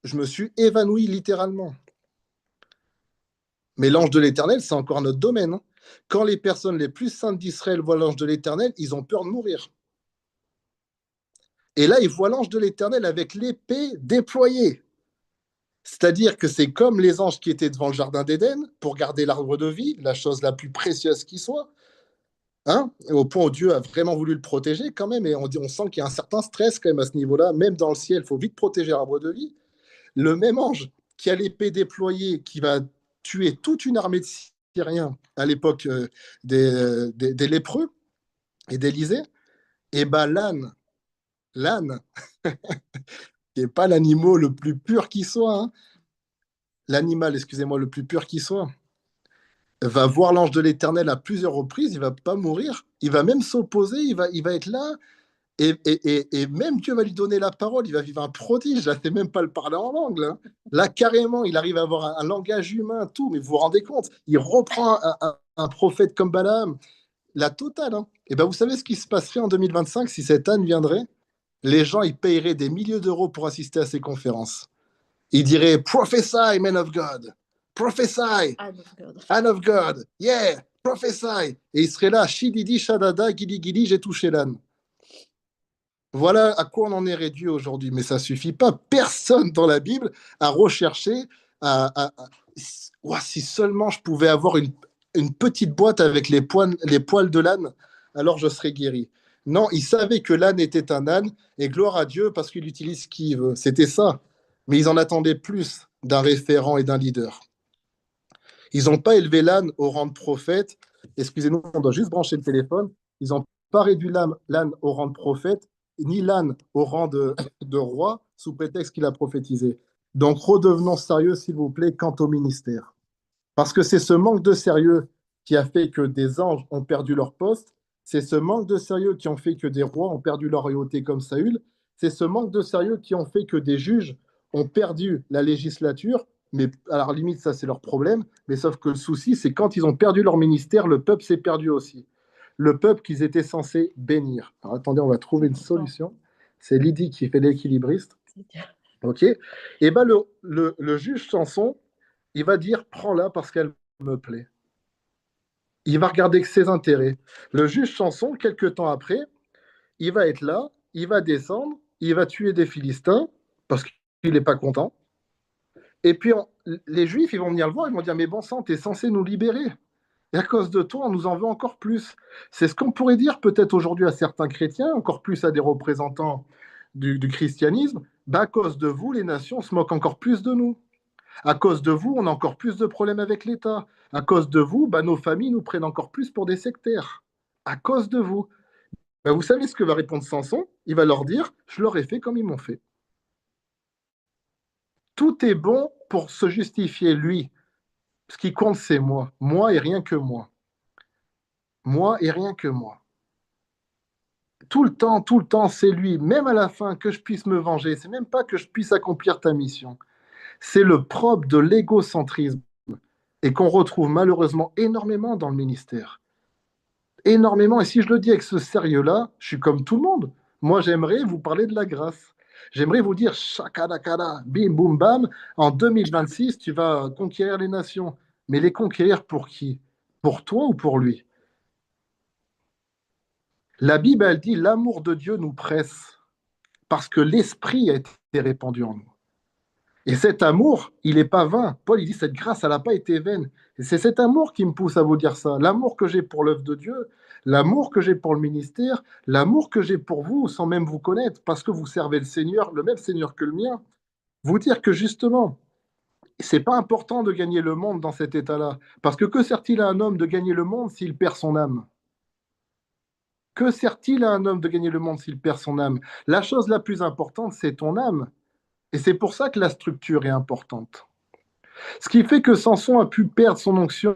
je me suis évanoui littéralement. Mais l'ange de l'Éternel, c'est encore notre domaine, hein. Quand les personnes les plus saintes d'Israël voient l'ange de l'Éternel, ils ont peur de mourir. Et là, ils voient l'ange de l'Éternel avec l'épée déployée. C'est-à-dire que c'est comme les anges qui étaient devant le jardin d'Éden pour garder l'arbre de vie, la chose la plus précieuse qui soit, hein, au point où Dieu a vraiment voulu le protéger quand même, et on sent qu'il y a un certain stress quand même à ce niveau-là, même dans le ciel, il faut vite protéger l'arbre de vie. Le même ange qui a l'épée déployée, qui va tuer toute une armée de Syriens à l'époque des lépreux et d'Élysée, et ben l'âne, qui n'est pas l'animal le plus pur qui soit, hein, l'animal, excusez-moi, le plus pur qui soit, va voir l'ange de l'Éternel à plusieurs reprises, il va pas mourir, il va même s'opposer, il va être là, et même Dieu va lui donner la parole, il va vivre un prodige, là, c'est même pas le parler en langue, là. Là, carrément, il arrive à avoir un langage humain, tout, mais vous vous rendez compte, il reprend un prophète comme Balaam, la totale, hein. Et ben vous savez ce qui se passerait en 2025 si cet âne viendrait? Les gens, ils paieraient des milliers d'euros pour assister à ces conférences. Ils diraient, Prophesy, man of God, prophesy, man of God, yeah, prophesy. Et ils seraient là, Shididi, Shadada, Gili Gili, j'ai touché l'âne. Voilà à quoi on en est réduit aujourd'hui. Mais ça ne suffit pas. Personne dans la Bible a recherché si seulement je pouvais avoir une petite boîte avec les poils de l'âne, alors je serais guéri. Non, ils savaient que l'âne était un âne, et gloire à Dieu parce qu'il utilise ce qu'il veut. C'était ça. Mais ils en attendaient plus d'un référent et d'un leader. Ils n'ont pas élevé l'âne au rang de prophète. Excusez-nous, on doit juste brancher le téléphone. Ils n'ont pas réduit l'âne au rang de prophète. ni l'âne au rang de roi sous prétexte qu'il a prophétisé. Donc redevenons sérieux, s'il vous plaît, quant au ministère. Parce que c'est ce manque de sérieux qui a fait que des anges ont perdu leur poste, c'est ce manque de sérieux qui ont fait que des rois ont perdu leur royauté comme Saül, c'est ce manque de sérieux qui ont fait que des juges ont perdu la législature, mais à la limite, ça c'est leur problème, mais sauf que le souci, c'est quand ils ont perdu leur ministère, le peuple s'est perdu aussi. Le peuple qu'ils étaient censés bénir. Alors attendez, on va trouver une solution. C'est Lydie qui fait l'équilibriste. Ok. Et ben le juge Samson, il va dire prends-la parce qu'elle me plaît. Il va regarder que ses intérêts. Le juge Samson, quelques temps après, il va être là, il va descendre, il va tuer des Philistins parce qu'il n'est pas content. Et puis les Juifs, ils vont venir le voir, ils vont dire mais bon sang, tu es censé nous libérer. Et à cause de toi, on nous en veut encore plus. C'est ce qu'on pourrait dire peut-être aujourd'hui à certains chrétiens, encore plus à des représentants du christianisme. Bah, à cause de vous, les nations se moquent encore plus de nous. À cause de vous, on a encore plus de problèmes avec l'État. À cause de vous, bah, nos familles nous prennent encore plus pour des sectaires. À cause de vous. Bah, vous savez ce que va répondre Samson? Il va leur dire, je leur ai fait comme ils m'ont fait. Tout est bon pour se justifier, lui. Ce qui compte, c'est moi. Moi et rien que moi. Moi et rien que moi. Tout le temps, c'est lui. Même à la fin, que je puisse me venger. C'est même pas que je puisse accomplir ta mission. C'est le propre de l'égocentrisme et qu'on retrouve malheureusement énormément dans le ministère. Énormément. Et si je le dis avec ce sérieux-là, je suis comme tout le monde. Moi, j'aimerais vous parler de la grâce. J'aimerais vous dire, shakadakada, bim, boum, bam, en 2026, tu vas conquérir les nations. Mais les conquérir pour qui? Pour toi ou pour lui? La Bible, elle dit, l'amour de Dieu nous presse parce que l'Esprit a été répandu en nous. Et cet amour, il n'est pas vain. Paul, il dit, cette grâce, elle n'a pas été vaine. Et c'est cet amour qui me pousse à vous dire ça. L'amour que j'ai pour l'œuvre de Dieu, l'amour que j'ai pour le ministère, l'amour que j'ai pour vous, sans même vous connaître, parce que vous servez le Seigneur, le même Seigneur que le mien. Vous dire que justement, c'est pas important de gagner le monde dans cet état-là. Parce que sert-il à un homme de gagner le monde s'il perd son âme? Que sert-il à un homme de gagner le monde s'il perd son âme? La chose la plus importante, c'est ton âme. Et c'est pour ça que la structure est importante. Ce qui fait que Samson a pu perdre son onction,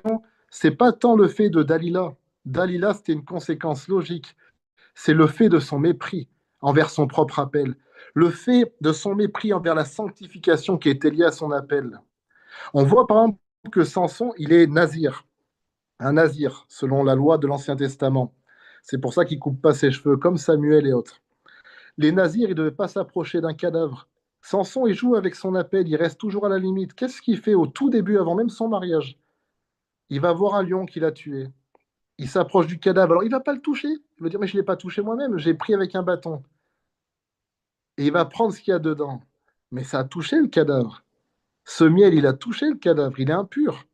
c'est pas tant le fait de Dalila. Dalila, c'était une conséquence logique. C'est le fait de son mépris envers son propre appel. Le fait de son mépris envers la sanctification qui était liée à son appel. On voit par exemple que Samson, il est nazir. Un nazir, selon la loi de l'Ancien Testament. C'est pour ça qu'il coupe pas ses cheveux, comme Samuel et autres. Les nazirs, ils ne devaient pas s'approcher d'un cadavre. Samson, il joue avec son appel, il reste toujours à la limite. Qu'est-ce qu'il fait au tout début, avant même son mariage? Il va voir un lion qu'il a tué. Il s'approche du cadavre. Alors, il ne va pas le toucher. Il va dire, mais je ne l'ai pas touché moi-même, j'ai pris avec un bâton. Et il va prendre ce qu'il y a dedans. Mais ça a touché le cadavre. Ce miel, il a touché le cadavre, il est impur.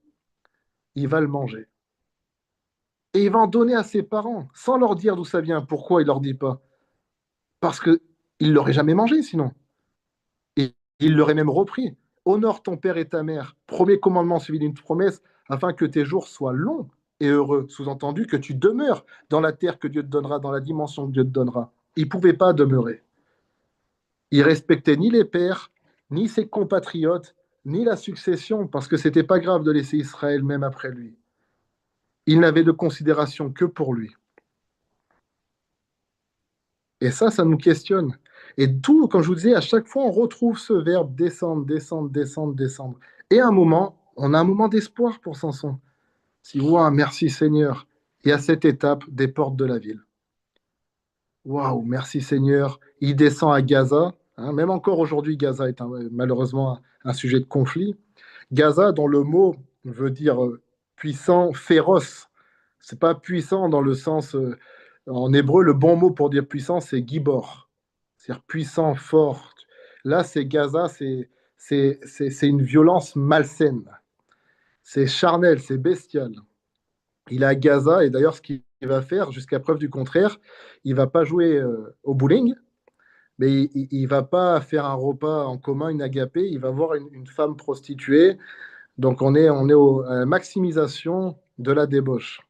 Il va le manger. Et il va en donner à ses parents, sans leur dire d'où ça vient. Pourquoi il ne leur dit pas? Parce qu'il ne l'aurait jamais mangé sinon. Et il l'aurait même repris. Honore ton père et ta mère. Premier commandement suivi d'une promesse, afin que tes jours soient longs et heureux. Sous-entendu que tu demeures dans la terre que Dieu te donnera, dans la dimension que Dieu te donnera. Il ne pouvait pas demeurer. Il respectait ni les pères, ni ses compatriotes, ni la succession, parce que c'était pas grave de laisser Israël même après lui. Il n'avait de considération que pour lui. Et ça nous questionne. Et tout, comme je vous disais, à chaque fois, on retrouve ce verbe descendre, descendre, descendre, descendre. Et à un moment, on a un moment d'espoir pour Samson. Si, waouh, merci Seigneur. Et à cette étape, des portes de la ville. Waouh, merci Seigneur. Il descend à Gaza. Hein, même encore aujourd'hui, Gaza est malheureusement un sujet de conflit. Gaza, dont le mot veut dire puissant, féroce. C'est pas puissant dans le sens, en hébreu, le bon mot pour dire puissant, c'est gibor, c'est-à-dire puissant, fort. Là, c'est Gaza, c'est une violence malsaine, c'est charnel, c'est bestial. Il est à Gaza, et d'ailleurs, ce qu'il va faire, jusqu'à preuve du contraire, il va pas jouer au bowling, mais il va pas faire un repas en commun, une agapé, il va voir une femme prostituée. Donc, on est à la maximisation de la débauche.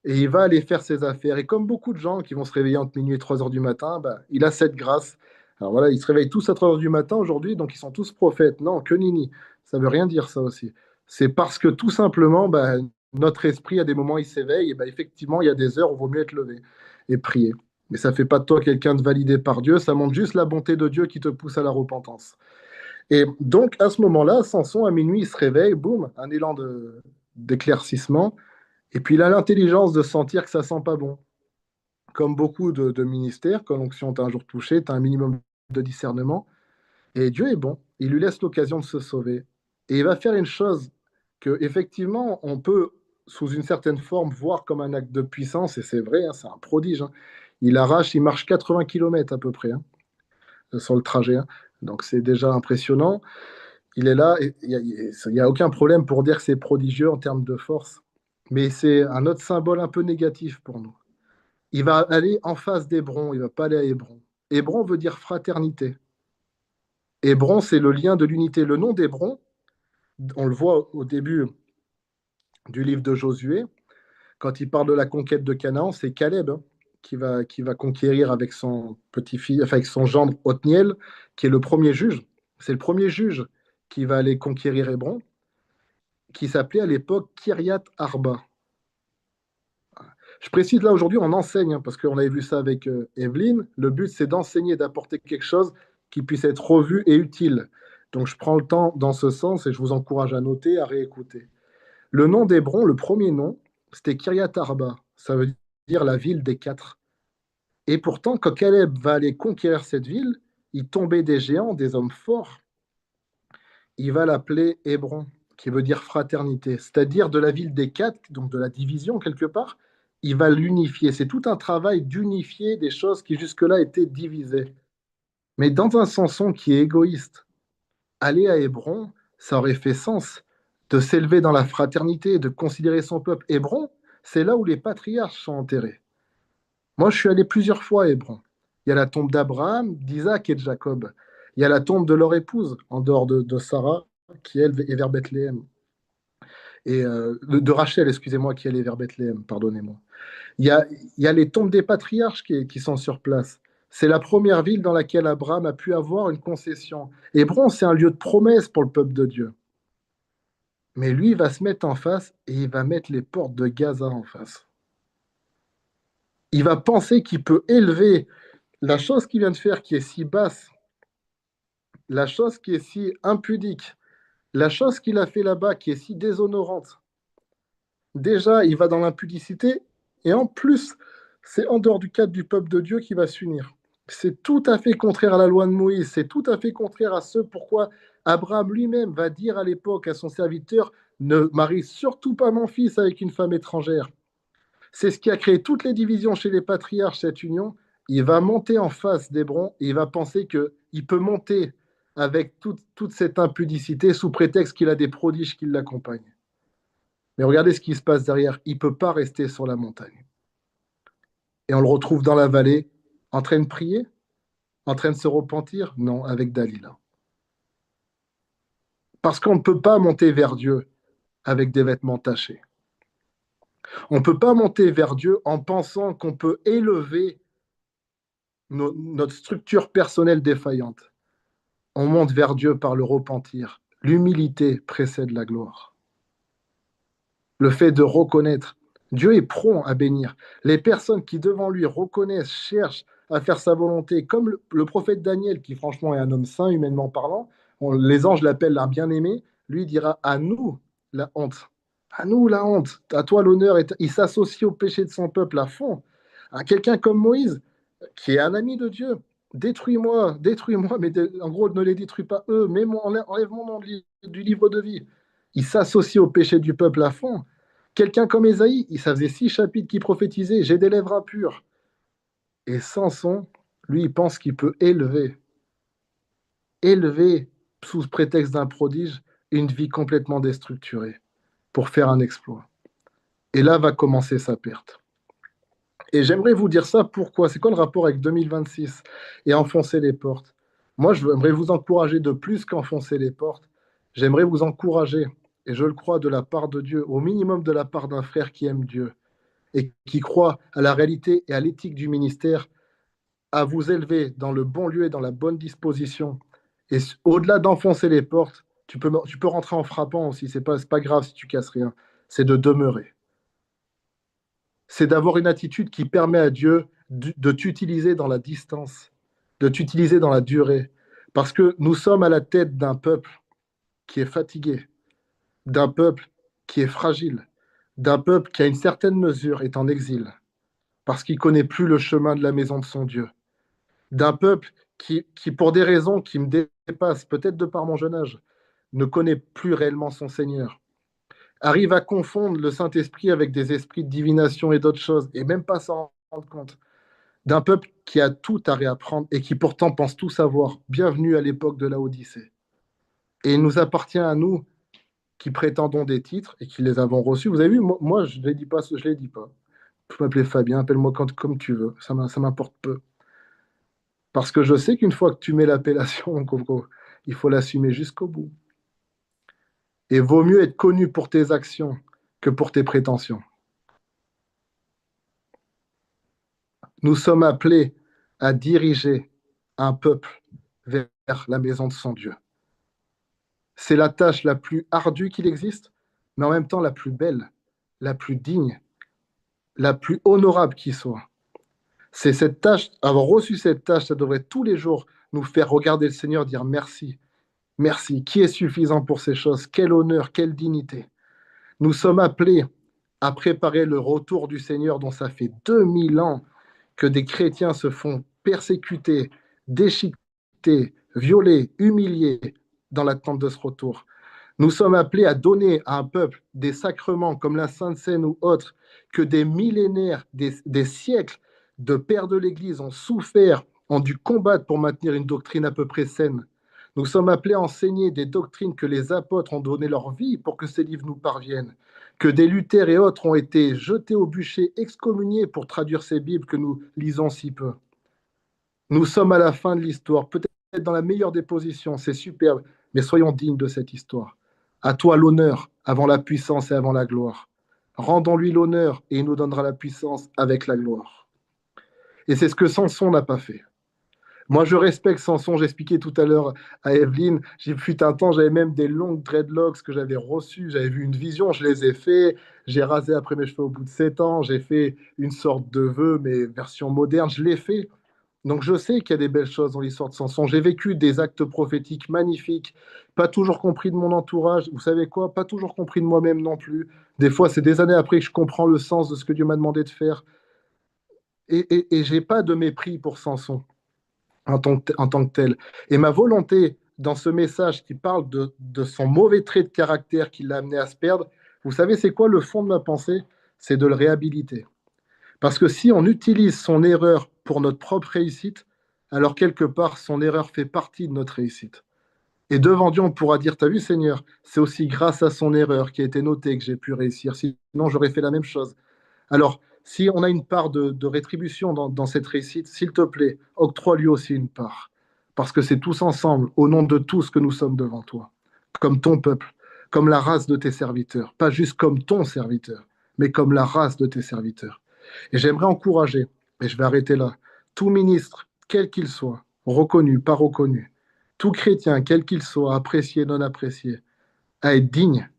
et il va aller faire ses affaires. Et comme beaucoup de gens qui vont se réveiller entre minuit et 3 heures du matin, bah, il a cette grâce. Alors voilà, ils se réveillent tous à 3 heures du matin aujourd'hui, donc ils sont tous prophètes. Non, que nini. Ça veut rien dire ça aussi. C'est parce que tout simplement, bah, notre esprit, à des moments, il s'éveille, et bah, effectivement, il y a des heures où il vaut mieux être levé et prier. Mais ça ne fait pas de toi quelqu'un de validé par Dieu, ça montre juste la bonté de Dieu qui te pousse à la repentance. Et donc, à ce moment-là, Samson, à minuit, il se réveille, boum, un élan d'éclaircissement. Et puis, il a l'intelligence de sentir que ça sent pas bon. Comme beaucoup de ministères, quand l'onction t'a un jour touché, tu as un minimum de discernement. Et Dieu est bon. Il lui laisse l'occasion de se sauver. Et il va faire une chose que, effectivement, on peut, sous une certaine forme, voir comme un acte de puissance. Et c'est vrai, hein, c'est un prodige, hein. Il marche 80 km à peu près, hein, sur le trajet, hein. Donc, c'est déjà impressionnant. Il est là, et il n'y a aucun problème pour dire que c'est prodigieux en termes de force. Mais c'est un autre symbole un peu négatif pour nous. Il va aller en face d'Hébron, il ne va pas aller à Hébron. Hébron veut dire fraternité. Hébron, c'est le lien de l'unité. Le nom d'Hébron, on le voit au début du livre de Josué, quand il parle de la conquête de Canaan, c'est Caleb, hein, qui va conquérir avec son petit-fils, enfin avec son gendre Othniel, qui est le premier juge. C'est le premier juge qui va aller conquérir Hébron, qui s'appelait à l'époque Kiryat Arba. Je précise là aujourd'hui, on enseigne, hein, parce qu'on avait vu ça avec Evelyne. Le but, c'est d'enseigner, d'apporter quelque chose qui puisse être revu et utile. Donc je prends le temps dans ce sens et je vous encourage à noter, à réécouter. Le nom d'Hébron, le premier nom, c'était Kiryat Arba. Ça veut dire la ville des quatre. Et pourtant, quand Caleb va aller conquérir cette ville, il tombait des géants, des hommes forts. Il va l'appeler Hébron, qui veut dire fraternité, c'est-à-dire de la ville des quatre, donc de la division quelque part. Il va l'unifier. C'est tout un travail d'unifier des choses qui jusque-là étaient divisées. Mais dans un Samson qui est égoïste, aller à Hébron, ça aurait fait sens de s'élever dans la fraternité, de considérer son peuple. Hébron, c'est là où les patriarches sont enterrés. Moi, je suis allé plusieurs fois à Hébron. Il y a la tombe d'Abraham, d'Isaac et de Jacob. Il y a la tombe de leur épouse, en dehors de Sarah, qui elle est vers Bethléem. Et de Rachel, excusez-moi, qui elle est vers Bethléem, pardonnez-moi. Il y a, il y a les tombes des patriarches qui sont sur place. C'est la première ville dans laquelle Abraham a pu avoir une concession. Hébron, c'est un lieu de promesse pour le peuple de Dieu. Mais lui, il va se mettre en face et il va mettre les portes de Gaza en face. Il va penser qu'il peut élever la chose qu'il vient de faire qui est si basse, la chose qui est si impudique, la chose qu'il a fait là-bas qui est si déshonorante. Déjà, il va dans l'impudicité et en plus, c'est en dehors du cadre du peuple de Dieu qui va s'unir. C'est tout à fait contraire à la loi de Moïse, c'est tout à fait contraire à ce pourquoi Abraham lui-même va dire à l'époque à son serviteur, ne marie surtout pas mon fils avec une femme étrangère. C'est ce qui a créé toutes les divisions chez les patriarches, cette union. Il va monter en face d'Hébron et il va penser qu'il peut monter avec toute cette impudicité sous prétexte qu'il a des prodiges qui l'accompagnent. Mais regardez ce qui se passe derrière. Il ne peut pas rester sur la montagne. Et on le retrouve dans la vallée, en train de prier, en train de se repentir. Non, avec Dalila. Parce qu'on ne peut pas monter vers Dieu avec des vêtements tachés. On ne peut pas monter vers Dieu en pensant qu'on peut élever notre structure personnelle défaillante. On monte vers Dieu par le repentir. L'humilité précède la gloire. Le fait de reconnaître. Dieu est prompt à bénir. Les personnes qui devant lui reconnaissent, cherchent à faire sa volonté, comme le prophète Daniel, qui franchement est un homme saint, humainement parlant, les anges l'appellent un bien-aimé, lui dira à nous la honte. À nous la honte. À toi l'honneur. Il s'associe au péché de son peuple à fond. À quelqu'un comme Moïse, qui est un ami de Dieu, détruis-moi, mais en gros, ne les détruis pas eux, mais enlève mon nom du livre de vie. Il s'associe au péché du peuple à fond. Quelqu'un comme Ésaïe, ça faisait 6 chapitres qui prophétisait, j'ai des lèvres impures. Et Samson, lui, il pense qu'il peut élever sous prétexte d'un prodige, une vie complètement déstructurée pour faire un exploit. Et là va commencer sa perte. Et j'aimerais vous dire ça, pourquoi? C'est quoi le rapport avec 2026 et enfoncer les portes? Moi, j'aimerais vous encourager de plus qu'enfoncer les portes. J'aimerais vous encourager, et je le crois de la part de Dieu, au minimum de la part d'un frère qui aime Dieu, et qui croient à la réalité et à l'éthique du ministère, à vous élever dans le bon lieu et dans la bonne disposition. Et au-delà d'enfoncer les portes, tu peux rentrer en frappant aussi, c'est pas grave si tu casses rien, c'est de demeurer. C'est d'avoir une attitude qui permet à Dieu de t'utiliser dans la distance, de t'utiliser dans la durée. Parce que nous sommes à la tête d'un peuple qui est fatigué, d'un peuple qui est fragile, d'un peuple qui, à une certaine mesure, est en exil, parce qu'il ne connaît plus le chemin de la maison de son Dieu, d'un peuple qui, pour des raisons qui me dépassent, peut-être de par mon jeune âge, ne connaît plus réellement son Seigneur, arrive à confondre le Saint-Esprit avec des esprits de divination et d'autres choses, et même pas s'en rendre compte, d'un peuple qui a tout à réapprendre et qui pourtant pense tout savoir. Bienvenue à l'époque de la Odyssée. Et il nous appartient à nous qui prétendons des titres et qui les avons reçus. Vous avez vu, moi je ne les dis pas, je les dis pas. Tu peux m'appeler Fabien, appelle-moi comme tu veux, ça m'importe peu. Parce que je sais qu'une fois que tu mets l'appellation, Coco, il faut l'assumer jusqu'au bout. Et vaut mieux être connu pour tes actions que pour tes prétentions. Nous sommes appelés à diriger un peuple vers la maison de son Dieu. C'est la tâche la plus ardue qu'il existe, mais en même temps la plus belle, la plus digne, la plus honorable qui soit. C'est cette tâche, avoir reçu cette tâche, ça devrait tous les jours nous faire regarder le Seigneur, dire merci, merci. Qui est suffisant pour ces choses? Quel honneur, quelle dignité. Nous sommes appelés à préparer le retour du Seigneur dont ça fait 2000 ans que des chrétiens se font persécuter, déchiqueter, violer, humilier dans l'attente de ce retour. Nous sommes appelés à donner à un peuple des sacrements comme la Sainte Seine ou autres que des millénaires, des siècles de pères de l'Église ont souffert, ont dû combattre pour maintenir une doctrine à peu près saine. Nous sommes appelés à enseigner des doctrines que les apôtres ont donné leur vie pour que ces livres nous parviennent, que des Luther et autres ont été jetés au bûcher, excommuniés pour traduire ces Bibles que nous lisons si peu. Nous sommes à la fin de l'histoire, peut-être dans la meilleure des positions, c'est superbe, mais soyons dignes de cette histoire. À toi l'honneur avant la puissance et avant la gloire. Rendons-lui l'honneur et il nous donnera la puissance avec la gloire. Et c'est ce que Samson n'a pas fait. Moi, je respecte Samson. J'expliquais tout à l'heure à Evelyne. J'ai fut un temps, j'avais même des longues dreadlocks que j'avais reçues. J'avais vu une vision, je les ai fait. J'ai rasé après mes cheveux au bout de 7 ans. J'ai fait une sorte de vœu, mais version moderne. Je l'ai fait. Donc je sais qu'il y a des belles choses dans l'histoire de Samson. J'ai vécu des actes prophétiques magnifiques, pas toujours compris de mon entourage. Vous savez quoi? Pas toujours compris de moi-même non plus. Des fois, c'est des années après que je comprends le sens de ce que Dieu m'a demandé de faire. Et je n'ai pas de mépris pour Samson en tant que tel. Et ma volonté dans ce message qui parle de son mauvais trait de caractère qui l'a amené à se perdre, vous savez, c'est quoi le fond de ma pensée? C'est de le réhabiliter. Parce que si on utilise son erreur pour notre propre réussite, alors quelque part, son erreur fait partie de notre réussite. Et devant Dieu, on pourra dire, t'as vu Seigneur, c'est aussi grâce à son erreur qui a été notée que j'ai pu réussir. Sinon, j'aurais fait la même chose. Alors, si on a une part de rétribution dans cette réussite, s'il te plaît, octroie-lui aussi une part. Parce que c'est tous ensemble, au nom de tous, que nous sommes devant toi. Comme ton peuple, comme la race de tes serviteurs. Pas juste comme ton serviteur, mais comme la race de tes serviteurs. Et j'aimerais encourager, et je vais arrêter là, tout ministre, quel qu'il soit, reconnu, pas reconnu, tout chrétien, quel qu'il soit, apprécié, non apprécié, à être digne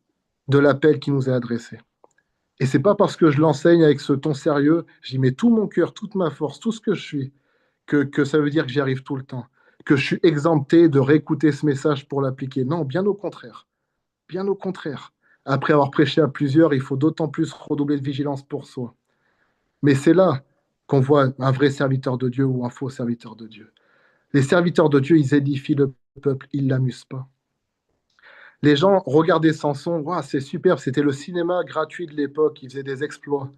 de l'appel qui nous est adressé. Et c'est pas parce que je l'enseigne avec ce ton sérieux, j'y mets tout mon cœur, toute ma force, tout ce que je suis, que ça veut dire que j'y arrive tout le temps, que je suis exempté de réécouter ce message pour l'appliquer. Non, bien au contraire. Bien au contraire. Après avoir prêché à plusieurs, il faut d'autant plus redoubler de vigilance pour soi. Mais c'est là qu'on voit un vrai serviteur de Dieu ou un faux serviteur de Dieu. Les serviteurs de Dieu, ils édifient le peuple, ils ne l'amusent pas. Les gens regardaient Samson, wow, c'est super, c'était le cinéma gratuit de l'époque, il faisait des exploits.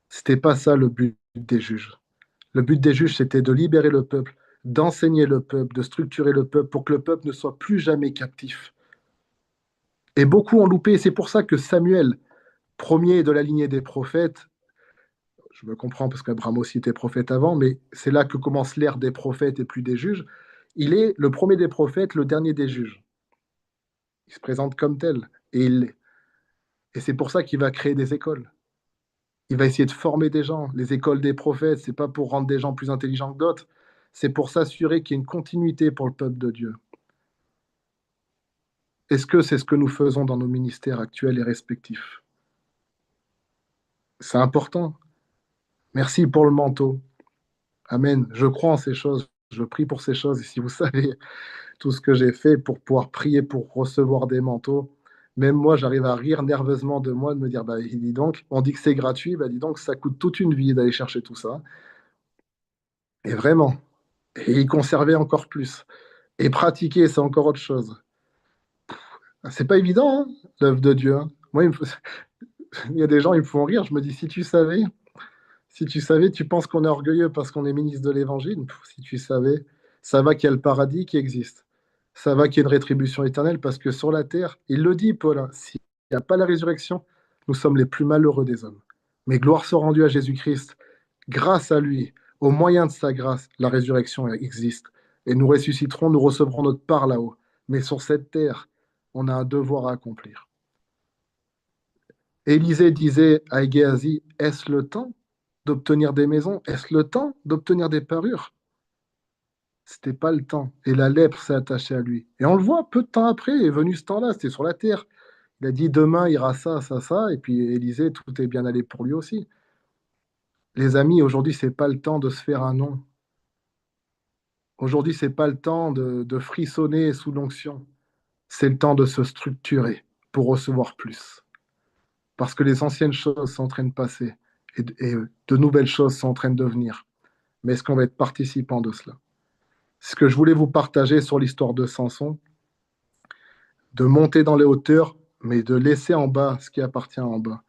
C'était pas ça le but des juges. Le but des juges, c'était de libérer le peuple, d'enseigner le peuple, de structurer le peuple pour que le peuple ne soit plus jamais captif. Et beaucoup ont loupé, c'est pour ça que Samuel, premier de la lignée des prophètes, je me comprends parce qu'Abraham aussi était prophète avant, mais c'est là que commence l'ère des prophètes et plus des juges. Il est le premier des prophètes, le dernier des juges. Il se présente comme tel, et il l'est. Et c'est pour ça qu'il va créer des écoles. Il va essayer de former des gens. Les écoles des prophètes, c'est pas pour rendre des gens plus intelligents que d'autres, c'est pour s'assurer qu'il y ait une continuité pour le peuple de Dieu. Est-ce que c'est ce que nous faisons dans nos ministères actuels et respectifs? C'est important. Merci pour le manteau. Amen. Je crois en ces choses. Je prie pour ces choses. Et si vous savez tout ce que j'ai fait pour pouvoir prier pour recevoir des manteaux, même moi, j'arrive à rire nerveusement de moi, de me dire, bah, dis donc, on dit que c'est gratuit, bah, dis donc, ça coûte toute une vie d'aller chercher tout ça. Et vraiment. Et y conserver encore plus. Et pratiquer, c'est encore autre chose. C'est pas évident, hein, l'œuvre de Dieu, hein. Moi, il y a des gens, ils me font rire. Je me dis, si tu savais, tu penses qu'on est orgueilleux parce qu'on est ministre de l'Évangile. Si tu savais, ça va qu'il y a le paradis qui existe. Ça va qu'il y ait une rétribution éternelle parce que sur la terre, il le dit, Paul, hein, s'il n'y a pas la résurrection, nous sommes les plus malheureux des hommes. Mais gloire soit rendue à Jésus-Christ. Grâce à lui, au moyen de sa grâce, la résurrection existe. Et nous ressusciterons, nous recevrons notre part là-haut. Mais sur cette terre, on a un devoir à accomplir. Élisée disait à Géasi, est-ce le temps d'obtenir des maisons? Est-ce le temps d'obtenir des parures? C'était pas le temps. Et la lèpre s'est attachée à lui. Et on le voit, peu de temps après, est venu ce temps-là, c'était sur la terre. Il a dit, demain ira ça, ça, ça. Et puis Élisée, tout est bien allé pour lui aussi. Les amis, aujourd'hui, c'est pas le temps de se faire un nom. Aujourd'hui, c'est pas le temps de frissonner sous l'onction. C'est le temps de se structurer pour recevoir plus. Parce que les anciennes choses sont en train de passer et de nouvelles choses sont en train de venir. Mais est-ce qu'on va être participant de cela? Ce que je voulais vous partager sur l'histoire de Samson, de monter dans les hauteurs, mais de laisser en bas ce qui appartient en bas.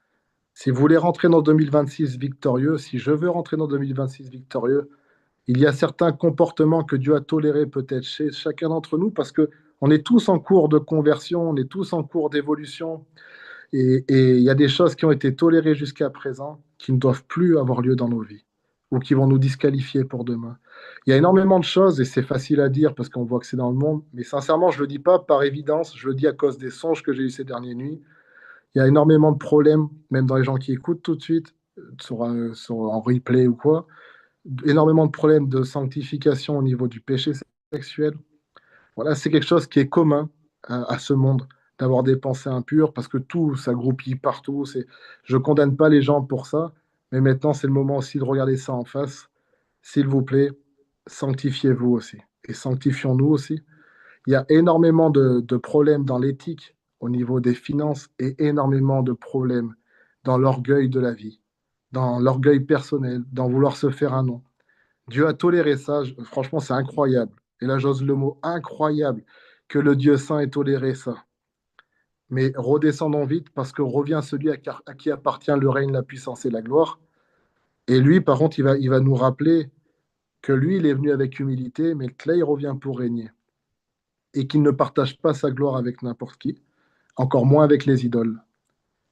Si vous voulez rentrer dans 2026 victorieux, si je veux rentrer dans 2026 victorieux, il y a certains comportements que Dieu a tolérés peut-être chez chacun d'entre nous parce que on est tous en cours de conversion, on est tous en cours d'évolution et il y a des choses qui ont été tolérées jusqu'à présent qui ne doivent plus avoir lieu dans nos vies ou qui vont nous disqualifier pour demain. Il y a énormément de choses et c'est facile à dire parce qu'on voit que c'est dans le monde, mais sincèrement, je ne le dis pas par évidence, je le dis à cause des songes que j'ai eus ces dernières nuits. Il y a énormément de problèmes, même dans les gens qui écoutent tout de suite, en replay ou quoi, énormément de problèmes de sanctification au niveau du péché sexuel. Voilà, c'est quelque chose qui est commun à ce monde, d'avoir des pensées impures, parce que tout s'agroupit partout. Je ne condamne pas les gens pour ça, mais maintenant, c'est le moment aussi de regarder ça en face. S'il vous plaît, sanctifiez-vous aussi. Et sanctifions-nous aussi. Il y a énormément de problèmes dans l'éthique au niveau des finances et énormément de problèmes dans l'orgueil de la vie, dans l'orgueil personnel, dans vouloir se faire un nom. Dieu a toléré ça. Franchement, c'est incroyable. Et là, j'ose le mot incroyable que le Dieu saint ait toléré ça. Mais redescendons vite parce que revient celui à qui appartient le règne, la puissance et la gloire. Et lui, par contre, il va nous rappeler que lui, il est venu avec humilité, mais que là, il revient pour régner. Et qu'il ne partage pas sa gloire avec n'importe qui, encore moins avec les idoles.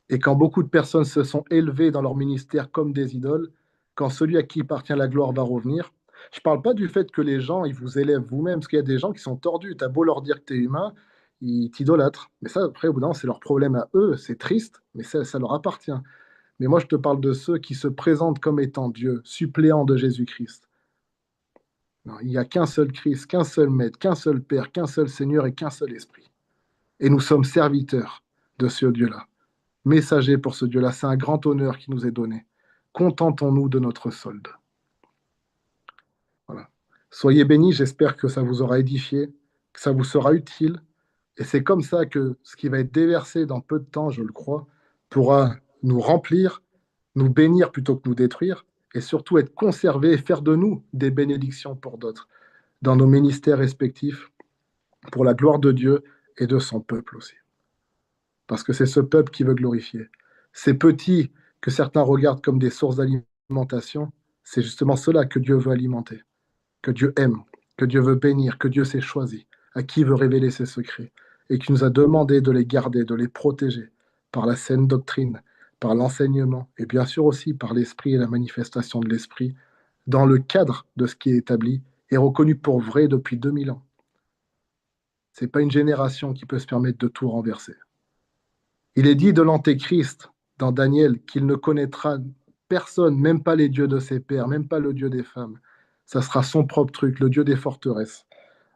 Et quand beaucoup de personnes se sont élevées dans leur ministère comme des idoles, quand celui à qui appartient la gloire va revenir, je ne parle pas du fait que les gens, ils vous élèvent vous-même, parce qu'il y a des gens qui sont tordus. Tu as beau leur dire que tu es humain, ils t'idolâtrent. Mais ça, après, au bout d'un moment, c'est leur problème à eux, c'est triste, mais ça leur appartient. Mais moi, je te parle de ceux qui se présentent comme étant Dieu, suppléants de Jésus-Christ. Non, il n'y a qu'un seul Christ, qu'un seul Maître, qu'un seul Père, qu'un seul Seigneur et qu'un seul Esprit. Et nous sommes serviteurs de ce Dieu-là, messagers pour ce Dieu-là. C'est un grand honneur qui nous est donné. Contentons-nous de notre solde. Voilà. Soyez bénis, j'espère que ça vous aura édifié, que ça vous sera utile. Et c'est comme ça que ce qui va être déversé dans peu de temps, je le crois, pourra nous remplir, nous bénir plutôt que nous détruire, et surtout être conservé et faire de nous des bénédictions pour d'autres, dans nos ministères respectifs, pour la gloire de Dieu et de son peuple aussi. Parce que c'est ce peuple qui veut glorifier. Ces petits que certains regardent comme des sources d'alimentation, c'est justement cela que Dieu veut alimenter, que Dieu aime, que Dieu veut bénir, que Dieu s'est choisi, à qui il veut révéler ses secrets, et qui nous a demandé de les garder, de les protéger par la saine doctrine, par l'enseignement, et bien sûr aussi par l'esprit et la manifestation de l'esprit, dans le cadre de ce qui est établi et reconnu pour vrai depuis 2000 ans. Ce n'est pas une génération qui peut se permettre de tout renverser. Il est dit de l'Antéchrist dans Daniel qu'il ne connaîtra personne, même pas les dieux de ses pères, même pas le dieu des femmes. Ça sera son propre truc, le dieu des forteresses,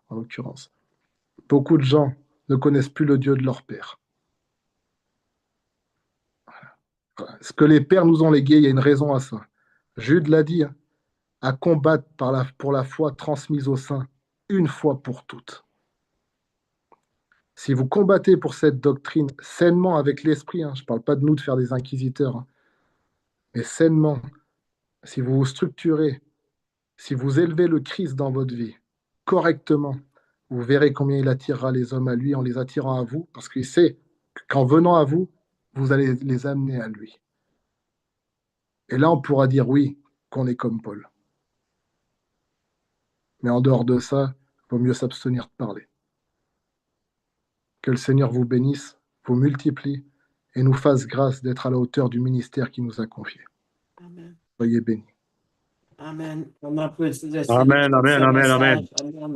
en l'occurrence. Beaucoup de gens ne connaissent plus le Dieu de leur père. Ce que les pères nous ont légué, il y a une raison à ça. Jude l'a dit, hein, à combattre pour la foi transmise au sein, une fois pour toutes. Si vous combattez pour cette doctrine sainement avec l'esprit, hein, je ne parle pas de nous de faire des inquisiteurs, hein, mais sainement, si vous vous structurez, si vous élevez le Christ dans votre vie correctement, vous verrez combien il attirera les hommes à lui en les attirant à vous, parce qu'il sait qu'en venant à vous, vous allez les amener à lui. Et là, on pourra dire oui, qu'on est comme Paul. Mais en dehors de ça, il vaut mieux s'abstenir de parler. Que le Seigneur vous bénisse, vous multiplie et nous fasse grâce d'être à la hauteur du ministère qu'il nous a confié. Amen. Soyez bénis. Amen. On applaudit le Amen, Seigneur pour amen, ce amen, amen. message. Amen.